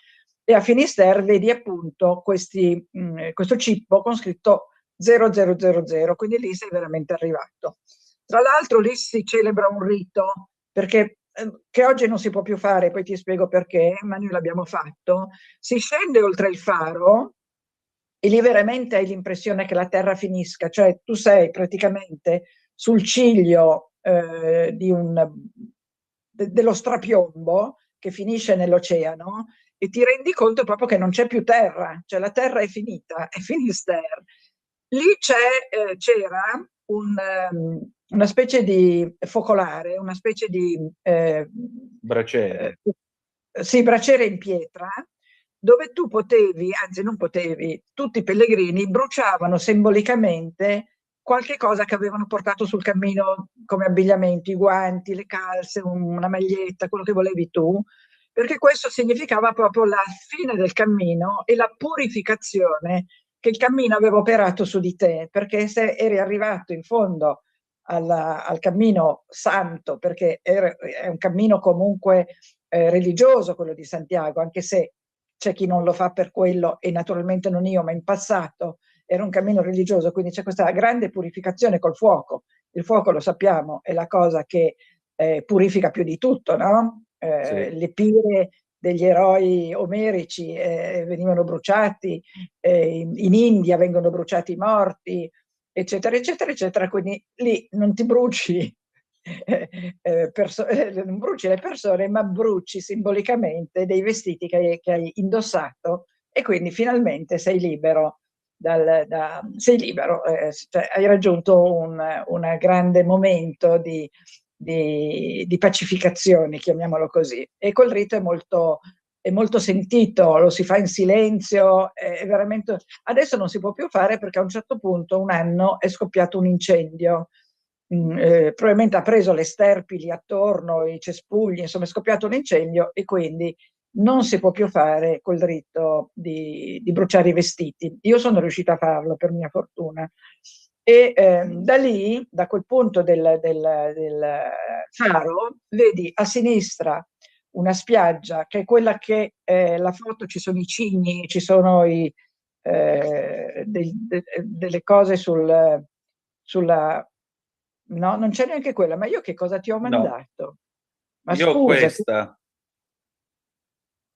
e a Finisterre vedi appunto questo cippo con scritto 0000, quindi lì sei veramente arrivato. Tra l'altro lì si celebra un rito, perché che oggi non si può più fare, poi ti spiego perché, ma noi l'abbiamo fatto. Si scende oltre il faro e lì veramente hai l'impressione che la terra finisca, cioè tu sei praticamente sul ciglio dello strapiombo che finisce nell'oceano e ti rendi conto proprio che non c'è più terra, cioè la terra è finita, è Finisterre. Lì c'era una specie di focolare, una specie di braciere. Sì, braciere in pietra, dove tu potevi, anzi non potevi, tutti i pellegrini bruciavano simbolicamente qualche cosa che avevano portato sul cammino come abbigliamento, i guanti, le calze, una maglietta, quello che volevi tu, perché questo significava proprio la fine del cammino e la purificazione che il cammino aveva operato su di te, perché se eri arrivato in fondo al cammino santo, perché è un cammino comunque religioso quello di Santiago, anche se c'è chi non lo fa per quello e naturalmente non io, ma in passato era un cammino religioso, quindi c'è questa grande purificazione col fuoco. Il fuoco, lo sappiamo, è la cosa che purifica più di tutto, no? Sì. Le pire degli eroi omerici venivano bruciati, in India vengono bruciati i morti, eccetera, eccetera, eccetera. Quindi lì non ti bruci, non bruci le persone, ma bruci simbolicamente dei vestiti che hai indossato e quindi finalmente sei libero. Sei libero, cioè, hai raggiunto un grande momento di pacificazione, chiamiamolo così. E quel rito è molto sentito, lo si fa in silenzio, è veramente. Adesso non si può più fare perché a un certo punto, un anno, è scoppiato un incendio. Probabilmente ha preso le sterpili attorno, i cespugli, insomma è scoppiato un incendio e quindi non si può più fare quel rito di bruciare i vestiti. Io sono riuscita a farlo, per mia fortuna. E da lì, da quel punto del faro, vedi a sinistra una spiaggia che è quella che la foto, ci sono i cigni, ci sono delle cose sulla. No, non c'è neanche quella, ma io che cosa ti ho mandato? Ma io ho scusa. questa.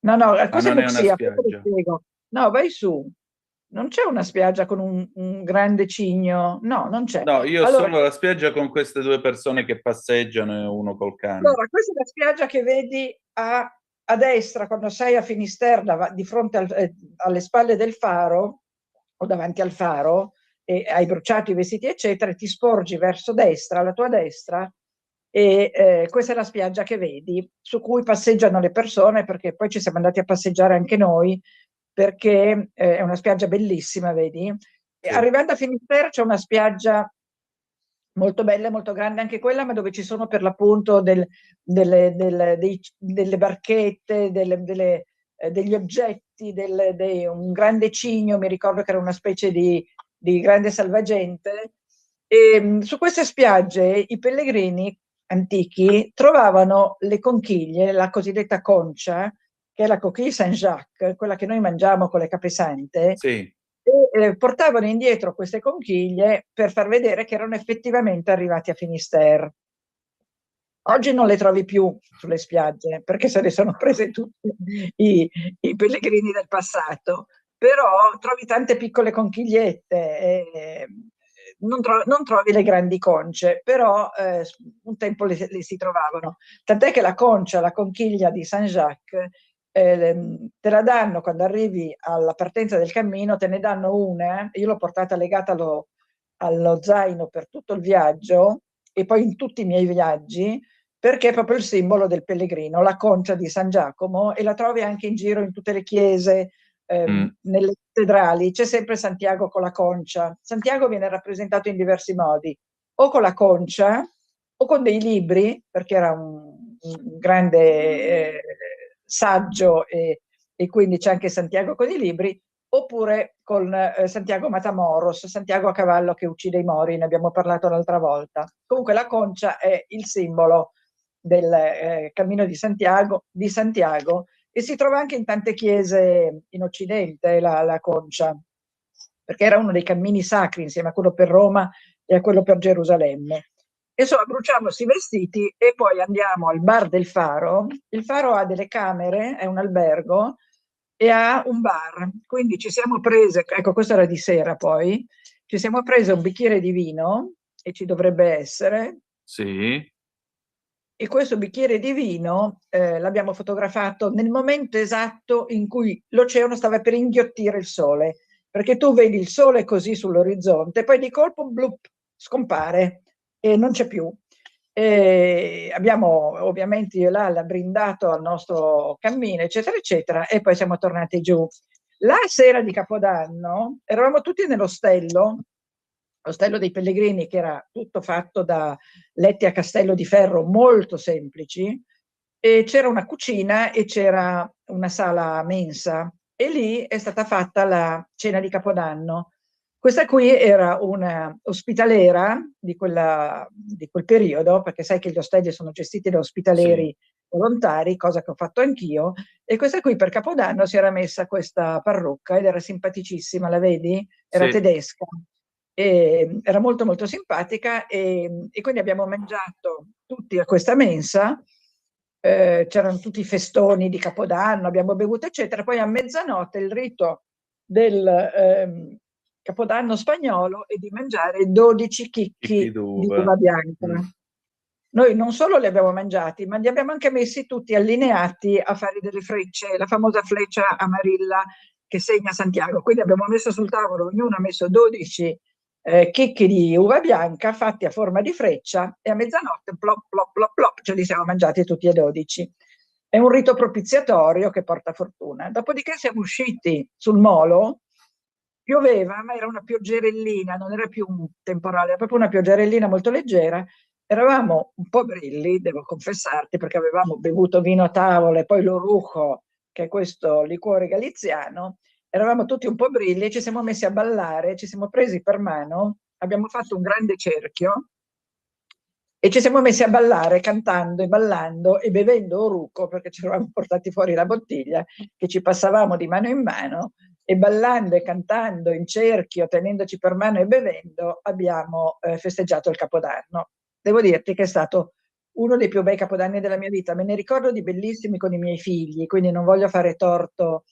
No, questa non è è una Luxia, spiaggia. no, vai su. Non c'è una spiaggia con un grande cigno? No, non c'è. No, io ho allora, solo la spiaggia con queste due persone che passeggiano e uno col cane. Allora, questa è la spiaggia che vedi a destra quando sei a Finisterre, di fronte alle spalle del faro o davanti al faro, e hai bruciato i vestiti, eccetera, e ti sporgi verso destra, alla tua destra, e questa è la spiaggia che vedi, su cui passeggiano le persone, perché poi ci siamo andati a passeggiare anche noi, perché è una spiaggia bellissima, vedi? Sì. Arrivando a Finisterre c'è una spiaggia molto bella e molto grande anche quella, ma dove ci sono per l'appunto delle barchette, degli oggetti, un grande cigno, mi ricordo che era una specie di grande salvagente. E su queste spiagge i pellegrini antichi trovavano le conchiglie, la cosiddetta concia, che è la coquille Saint-Jacques, quella che noi mangiamo con le capesante. Sì. E portavano indietro queste conchiglie per far vedere che erano effettivamente arrivati a Finisterre. Oggi non le trovi più sulle spiagge perché se ne sono prese tutti i pellegrini del passato, però trovi tante piccole conchigliette, non trovi le grandi conce, però un tempo le si trovavano. Tant'è che la conchiglia di Saint-Jacques, te la danno quando arrivi alla partenza del cammino, te ne danno una, io l'ho portata legata allo zaino per tutto il viaggio e poi in tutti i miei viaggi, perché è proprio il simbolo del pellegrino, la concia di San Giacomo, e la trovi anche in giro in tutte le chiese, nelle cattedrali, c'è sempre Santiago con la concia. Santiago viene rappresentato in diversi modi, o con la concia, o con dei libri, perché era un grande saggio e quindi c'è anche Santiago con i libri, oppure con Santiago Matamoros, Santiago a cavallo che uccide i Mori, ne abbiamo parlato l'altra volta. Comunque la concia è il simbolo del cammino di Santiago, e si trova anche in tante chiese in Occidente la concia, perché era uno dei cammini sacri insieme a quello per Roma e a quello per Gerusalemme. Insomma, bruciamo questi vestiti e poi andiamo al bar del Faro. Il Faro ha delle camere, è un albergo, e ha un bar, quindi ci siamo prese, ecco questo era di sera poi, ci siamo prese un bicchiere di vino, e ci dovrebbe essere, sì, e questo bicchiere di vino l'abbiamo fotografato nel momento esatto in cui l'oceano stava per inghiottire il sole, perché tu vedi il sole così sull'orizzonte, poi di colpo blup, scompare e non c'è più. Abbiamo ovviamente io e Lalla brindato al nostro cammino, eccetera, eccetera, e poi siamo tornati giù. La sera di Capodanno eravamo tutti nell'ostello, l'ostello dei pellegrini, che era tutto fatto da letti a castello di ferro molto semplici, e c'era una cucina e c'era una sala mensa, e lì è stata fatta la cena di Capodanno. Questa qui era una ospitalera di quel periodo, perché sai che gli ostelli sono gestiti da ospitaleri volontari, cosa che ho fatto anch'io, e questa qui per Capodanno si era messa questa parrucca ed era simpaticissima, la vedi? Era tedesca. E era molto molto simpatica, e quindi abbiamo mangiato tutti a questa mensa, c'erano tutti i festoni di Capodanno, abbiamo bevuto eccetera, poi a mezzanotte il rito del Capodanno spagnolo è di mangiare 12 chicchi di uva bianca. Noi non solo li abbiamo mangiati, ma li abbiamo anche messi tutti allineati a fare delle frecce, la famosa freccia amarilla che segna Santiago. Quindi abbiamo messo sul tavolo, ognuno ha messo 12 chicchi di uva bianca fatti a forma di freccia, e a mezzanotte plop, plop, plop, plop, ce li siamo mangiati tutti e 12. È un rito propiziatorio che porta fortuna. Dopodiché siamo usciti sul molo, pioveva, ma era una pioggerellina, non era più un temporale, era proprio una pioggerellina molto leggera. Eravamo un po' brilli, devo confessarti, perché avevamo bevuto vino a tavola e poi l'orujo, che è questo liquore galiziano. Eravamo tutti un po' brilli e ci siamo messi a ballare, ci siamo presi per mano, abbiamo fatto un grande cerchio e ci siamo messi a ballare cantando e ballando e bevendo oruco, perché ci eravamo portati fuori la bottiglia, che ci passavamo di mano in mano, e ballando e cantando in cerchio, tenendoci per mano e bevendo, abbiamo festeggiato il Capodanno. Devo dirti che è stato uno dei più bei Capodanni della mia vita, me ne ricordo di bellissimi con i miei figli, quindi non voglio fare torto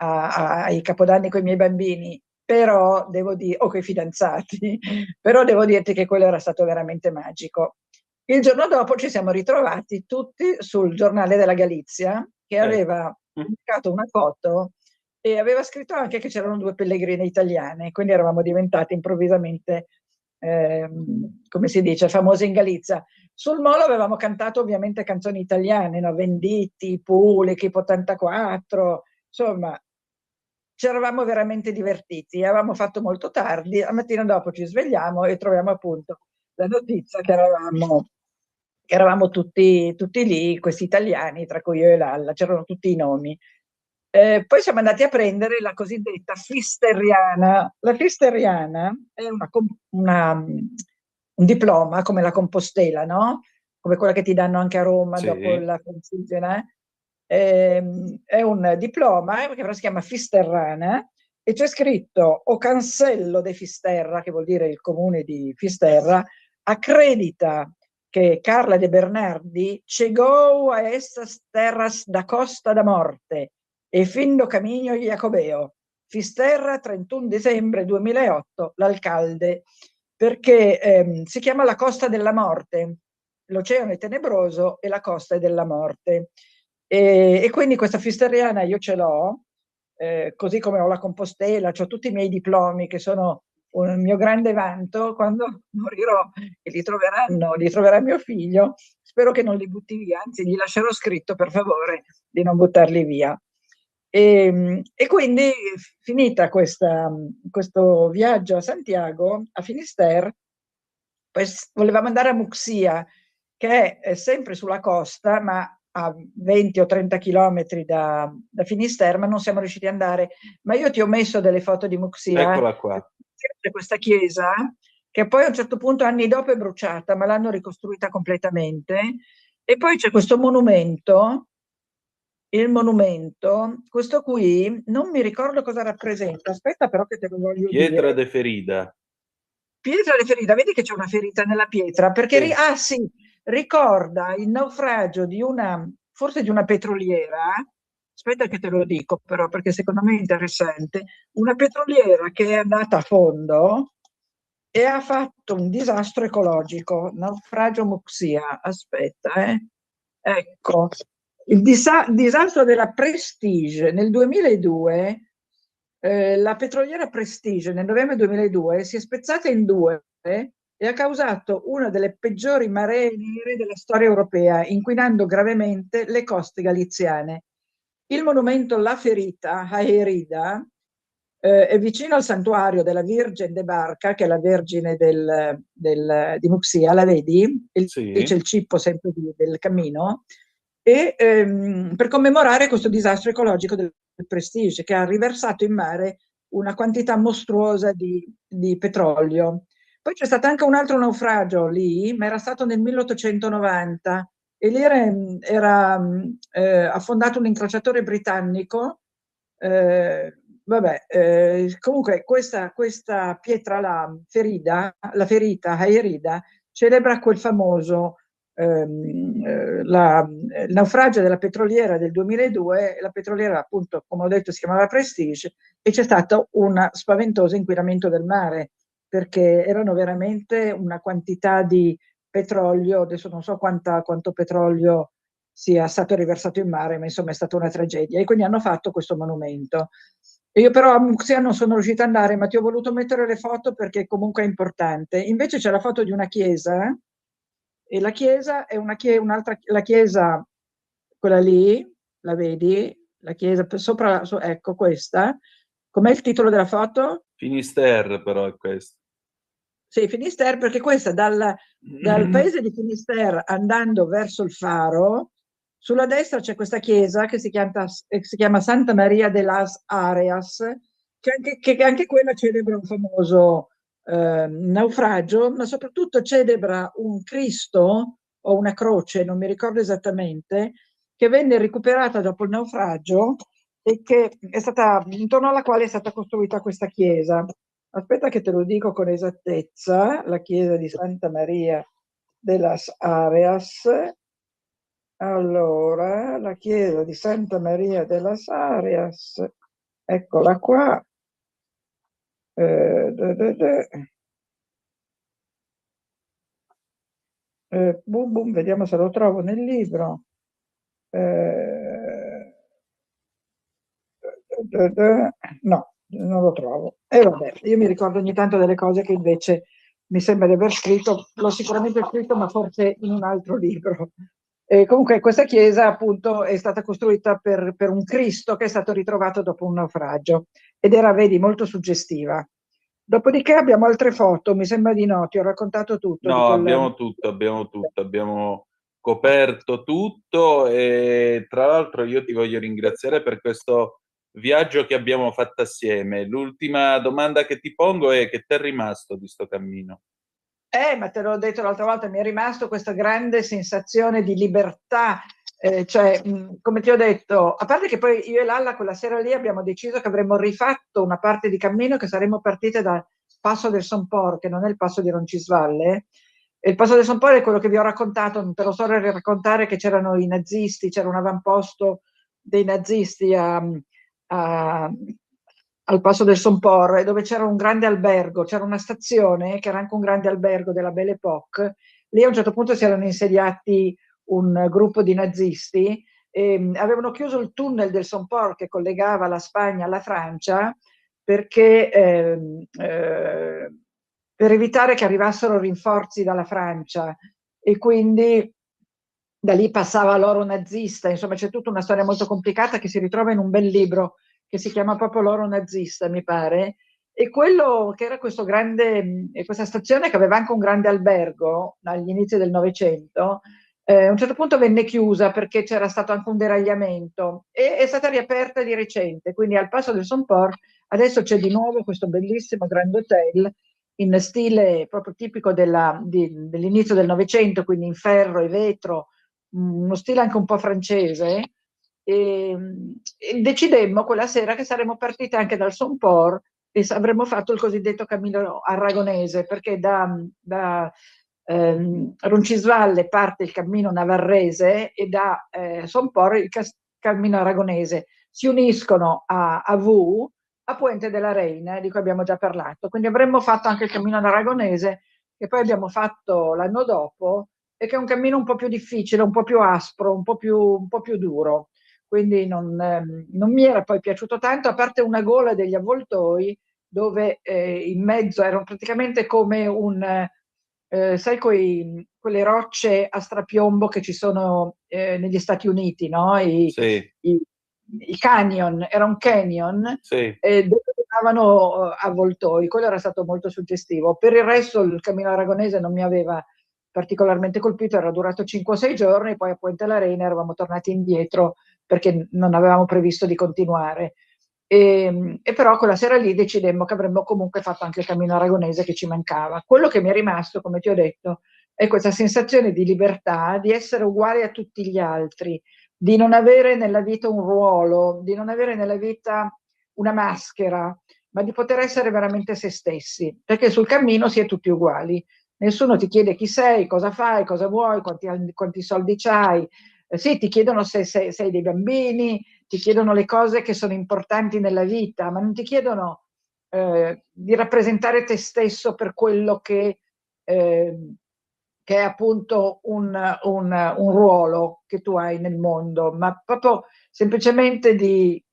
ai Capodanni con i miei bambini, però devo dire, o con i fidanzati, però devo dirti che quello era stato veramente magico. Il giorno dopo ci siamo ritrovati tutti sul giornale della Galizia, che aveva pubblicato una foto e aveva scritto anche che c'erano 2 pellegrine italiane, quindi eravamo diventati improvvisamente, come si dice, famosi in Galizia. Sul molo avevamo cantato ovviamente canzoni italiane, no? Venditti, Pule, Equipo 84, insomma, ci eravamo veramente divertiti, avevamo fatto molto tardi, la mattina dopo ci svegliamo e troviamo appunto la notizia che eravamo tutti lì, questi italiani, tra cui io e Lalla, c'erano tutti i nomi. Poi siamo andati a prendere la cosiddetta fisteriana. La fisteriana è un diploma come la Compostela, no? Come quella che ti danno anche a Roma dopo la Concilione. È un diploma che però si chiama Fisterrana, e c'è scritto: o Cancello de Fisterra, che vuol dire il comune di Fisterra, accredita che Carla de Bernardi chegou a estas terras da Costa da Morte e fin do cammino Jacobeo, Fisterra 31 dicembre 2008, l'alcalde, perché si chiama la Costa della Morte, l'oceano è tenebroso e la costa è della morte. E quindi questa fisteriana io ce l'ho, così come ho la Compostela, ho tutti i miei diplomi che sono un mio grande vanto. Quando morirò e li troverà mio figlio, spero che non li butti via, anzi gli lascerò scritto per favore di non buttarli via. E quindi finita questo viaggio a Santiago, a Finisterre, poi volevamo andare a Muxia, che è sempre sulla costa, ma a 20 o 30 chilometri da Finisterre, ma non siamo riusciti ad andare. Ma io ti ho messo delle foto di Muxia. Eccola qua. C'è questa chiesa che poi a un certo punto, anni dopo, è bruciata, ma l'hanno ricostruita completamente. E poi c'è questo monumento, il monumento, questo qui, non mi ricordo cosa rappresenta, aspetta però che te lo voglio dire. Pietra de Ferida. Pietra de Ferida, vedi che c'è una ferita nella pietra, perché sì, ricorda il naufragio di forse di una petroliera, aspetta che te lo dico però, perché secondo me è interessante, una petroliera che è andata a fondo e ha fatto un disastro ecologico, naufragio Muxia, aspetta, ecco, il disastro della Prestige nel 2002. La petroliera Prestige nel novembre 2002 si è spezzata in due e ha causato una delle peggiori maree nere della storia europea, inquinando gravemente le coste galiziane. Il monumento La Ferita a Herida è vicino al santuario della Virgen de Barca, che è la Vergine di Muxia, la vedi? Sì. C'è il cippo sempre del cammino. E per commemorare questo disastro ecologico del Prestige, che ha riversato in mare una quantità mostruosa di petrolio. Poi c'è stato anche un altro naufragio lì, ma era stato nel 1890, e lì era affondato un incrociatore britannico. Comunque questa pietra, la ferita a Herida, celebra quel famoso il naufragio della petroliera del 2002. La petroliera, appunto, come ho detto, si chiamava Prestige, e c'è stato un spaventoso inquinamento del mare, perché erano veramente una quantità di petrolio, adesso non so quanto petrolio sia stato riversato in mare, ma insomma è stata una tragedia, e quindi hanno fatto questo monumento. E io però a Muxia non sono riuscita ad andare, ma ti ho voluto mettere le foto perché comunque è importante. Invece c'è la foto di una chiesa, e la chiesa è la chiesa, quella lì, la vedi? La chiesa sopra, ecco questa. Com'è il titolo della foto? Finisterre però è questo. Sì, Finisterre, perché questa dal paese di Finisterre andando verso il faro, sulla destra c'è questa chiesa che si chiama Santa Maria de las Areas, che anche quella celebra un famoso naufragio, ma soprattutto celebra un Cristo o una croce, non mi ricordo esattamente, che venne recuperata dopo il naufragio e che è stata, intorno alla quale è stata costruita questa chiesa. Aspetta che te lo dico con esattezza, la chiesa di Santa Maria de las Areas. Allora, la chiesa di Santa Maria de las Areas, eccola qua. Vediamo se lo trovo nel libro. No, non lo trovo. E vabbè, io mi ricordo ogni tanto delle cose che invece mi sembra di aver scritto, l'ho sicuramente scritto, ma forse in un altro libro. Comunque questa chiesa appunto è stata costruita per un Cristo che è stato ritrovato dopo un naufragio, ed era, vedi, molto suggestiva. Dopodiché abbiamo altre foto, mi sembra di no, ti ho raccontato tutto. No, abbiamo tutto, abbiamo coperto tutto, e tra l'altro io ti voglio ringraziare per questo viaggio che abbiamo fatto assieme. L'ultima domanda che ti pongo è: che ti è rimasto di sto cammino? Ma te l'ho detto l'altra volta, mi è rimasto questa grande sensazione di libertà, come ti ho detto, a parte che poi io e Lalla quella sera lì abbiamo deciso che avremmo rifatto una parte di cammino, che saremmo partite dal passo del Son Por, che non è il passo di Roncisvalle, E il passo del Son Pol è quello che vi ho raccontato, non te lo so raccontare, che c'erano i nazisti, c'era un avamposto dei nazisti al passo del Son Pol, dove c'era un grande albergo, c'era una stazione che era anche un grande albergo della Belle Époque. Lì a un certo punto si erano insediati un gruppo di nazisti e avevano chiuso il tunnel del Son Pol che collegava la Spagna alla Francia perché per evitare che arrivassero rinforzi dalla Francia, e quindi da lì passava l'oro nazista. Insomma, c'è tutta una storia molto complicata che si ritrova in un bel libro che si chiama proprio L'oro nazista, mi pare. E quello che era questo grande, questa stazione che aveva anche un grande albergo agli inizi del Novecento, a un certo punto venne chiusa perché c'era stato anche un deragliamento e è stata riaperta di recente. Quindi al passo del Son Pol adesso c'è di nuovo questo bellissimo grande hotel in stile proprio tipico dell'inizio del Novecento, quindi in ferro e vetro, uno stile anche un po' francese. E decidemmo quella sera che saremmo partite anche dal Son Pol e avremmo fatto il cosiddetto cammino aragonese, perché da Roncisvalle parte il cammino navarrese e da Son Pol il cammino aragonese. Si uniscono a Vu, a Puente della Reina, di cui abbiamo già parlato. Quindi avremmo fatto anche il cammino aragonese, che poi abbiamo fatto l'anno dopo, e che è un cammino un po' più difficile, un po' più aspro, un po' più duro. Quindi non mi era poi piaciuto tanto, a parte una gola degli avvoltoi, dove in mezzo erano praticamente come sai, quelle rocce a strapiombo che ci sono negli Stati Uniti, no? I canyon, era un canyon, sì. dove davano avvoltoi. Quello era stato molto suggestivo. Per il resto il cammino aragonese non mi aveva particolarmente colpito, era durato 5 o 6 giorni, poi a Puente la Reina eravamo tornati indietro perché non avevamo previsto di continuare. E però quella sera lì decidemmo che avremmo comunque fatto anche il cammino aragonese che ci mancava. Quello che mi è rimasto, come ti ho detto, è questa sensazione di libertà, di essere uguali a tutti gli altri, di non avere nella vita un ruolo, di non avere nella vita una maschera, ma di poter essere veramente se stessi, perché sul cammino si è tutti uguali. Nessuno ti chiede chi sei, cosa fai, cosa vuoi, quanti soldi c'hai. Sì, ti chiedono se sei dei bambini, ti chiedono le cose che sono importanti nella vita, ma non ti chiedono di rappresentare te stesso per quello che è appunto un ruolo che tu hai nel mondo, ma proprio semplicemente di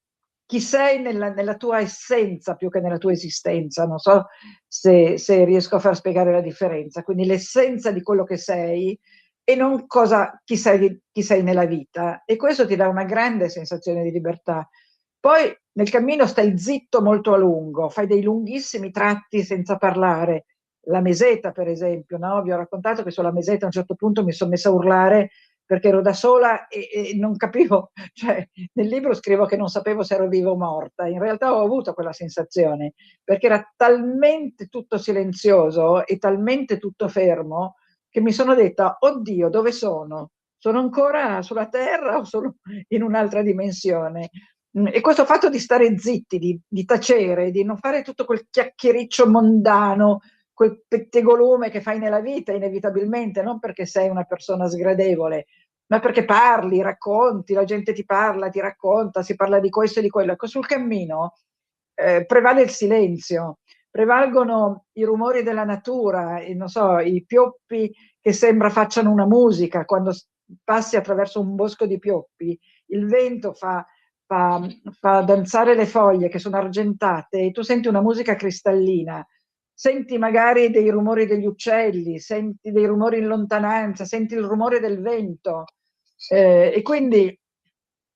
chi sei nella tua essenza più che nella tua esistenza. Non so se riesco a far spiegare la differenza. Quindi l'essenza di quello che sei e non chi sei nella vita. E questo ti dà una grande sensazione di libertà. Poi nel cammino stai zitto molto a lungo, fai dei lunghissimi tratti senza parlare. La Meseta, per esempio, no? Vi ho raccontato che sulla Meseta a un certo punto mi sono messa a urlare perché ero da sola e non capivo, cioè nel libro scrivo che non sapevo se ero viva o morta, in realtà ho avuto quella sensazione, perché era talmente tutto silenzioso e talmente tutto fermo che mi sono detta, oddio, dove sono? Sono ancora sulla Terra o sono in un'altra dimensione? E questo fatto di stare zitti, di tacere, di non fare tutto quel chiacchiericcio mondano, quel pettegolume che fai nella vita inevitabilmente, non perché sei una persona sgradevole, ma perché parli, racconti, la gente ti parla, ti racconta, si parla di questo e di quello. Ecco, sul cammino prevale il silenzio, prevalgono i rumori della natura, non so, i pioppi che sembra facciano una musica quando passi attraverso un bosco di pioppi, il vento fa danzare le foglie che sono argentate e tu senti una musica cristallina, senti magari dei rumori degli uccelli, senti dei rumori in lontananza, senti il rumore del vento e quindi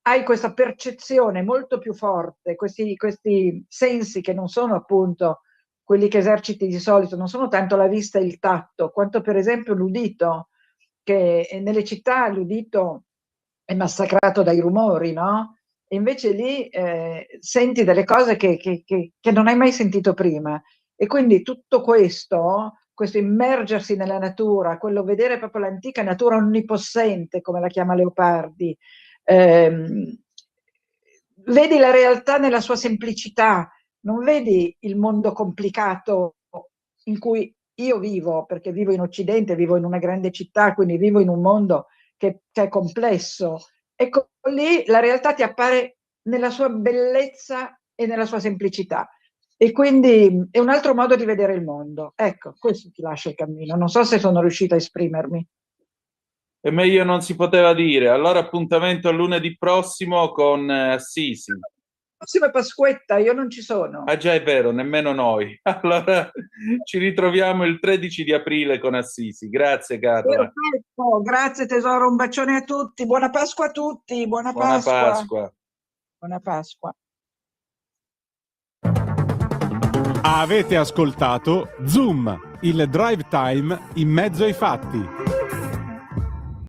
hai questa percezione molto più forte, questi sensi che non sono appunto quelli che eserciti di solito, non sono tanto la vista e il tatto, quanto per esempio l'udito, che nelle città l'udito è massacrato dai rumori, no? E invece lì senti delle cose che non hai mai sentito prima. E quindi tutto questo immergersi nella natura, quello vedere proprio l'antica natura onnipossente, come la chiama Leopardi, vedi la realtà nella sua semplicità, non vedi il mondo complicato in cui io vivo, perché vivo in Occidente, vivo in una grande città, quindi vivo in un mondo che è complesso. Ecco, lì la realtà ti appare nella sua bellezza e nella sua semplicità. E quindi è un altro modo di vedere il mondo. Ecco, questo ti lascia il cammino. Non so se sono riuscita a esprimermi. E meglio non si poteva dire. Allora appuntamento a lunedì prossimo con Assisi. Prossima Pasquetta, io non ci sono. Ah già, è vero, nemmeno noi. Allora ci ritroviamo il 13 di aprile con Assisi. Grazie Carla. Perfetto, grazie tesoro, un bacione a tutti. Buona Pasqua a tutti. Buona Pasqua. Buona Pasqua. Buona Pasqua. Avete ascoltato Zoom, il drive time in mezzo ai fatti.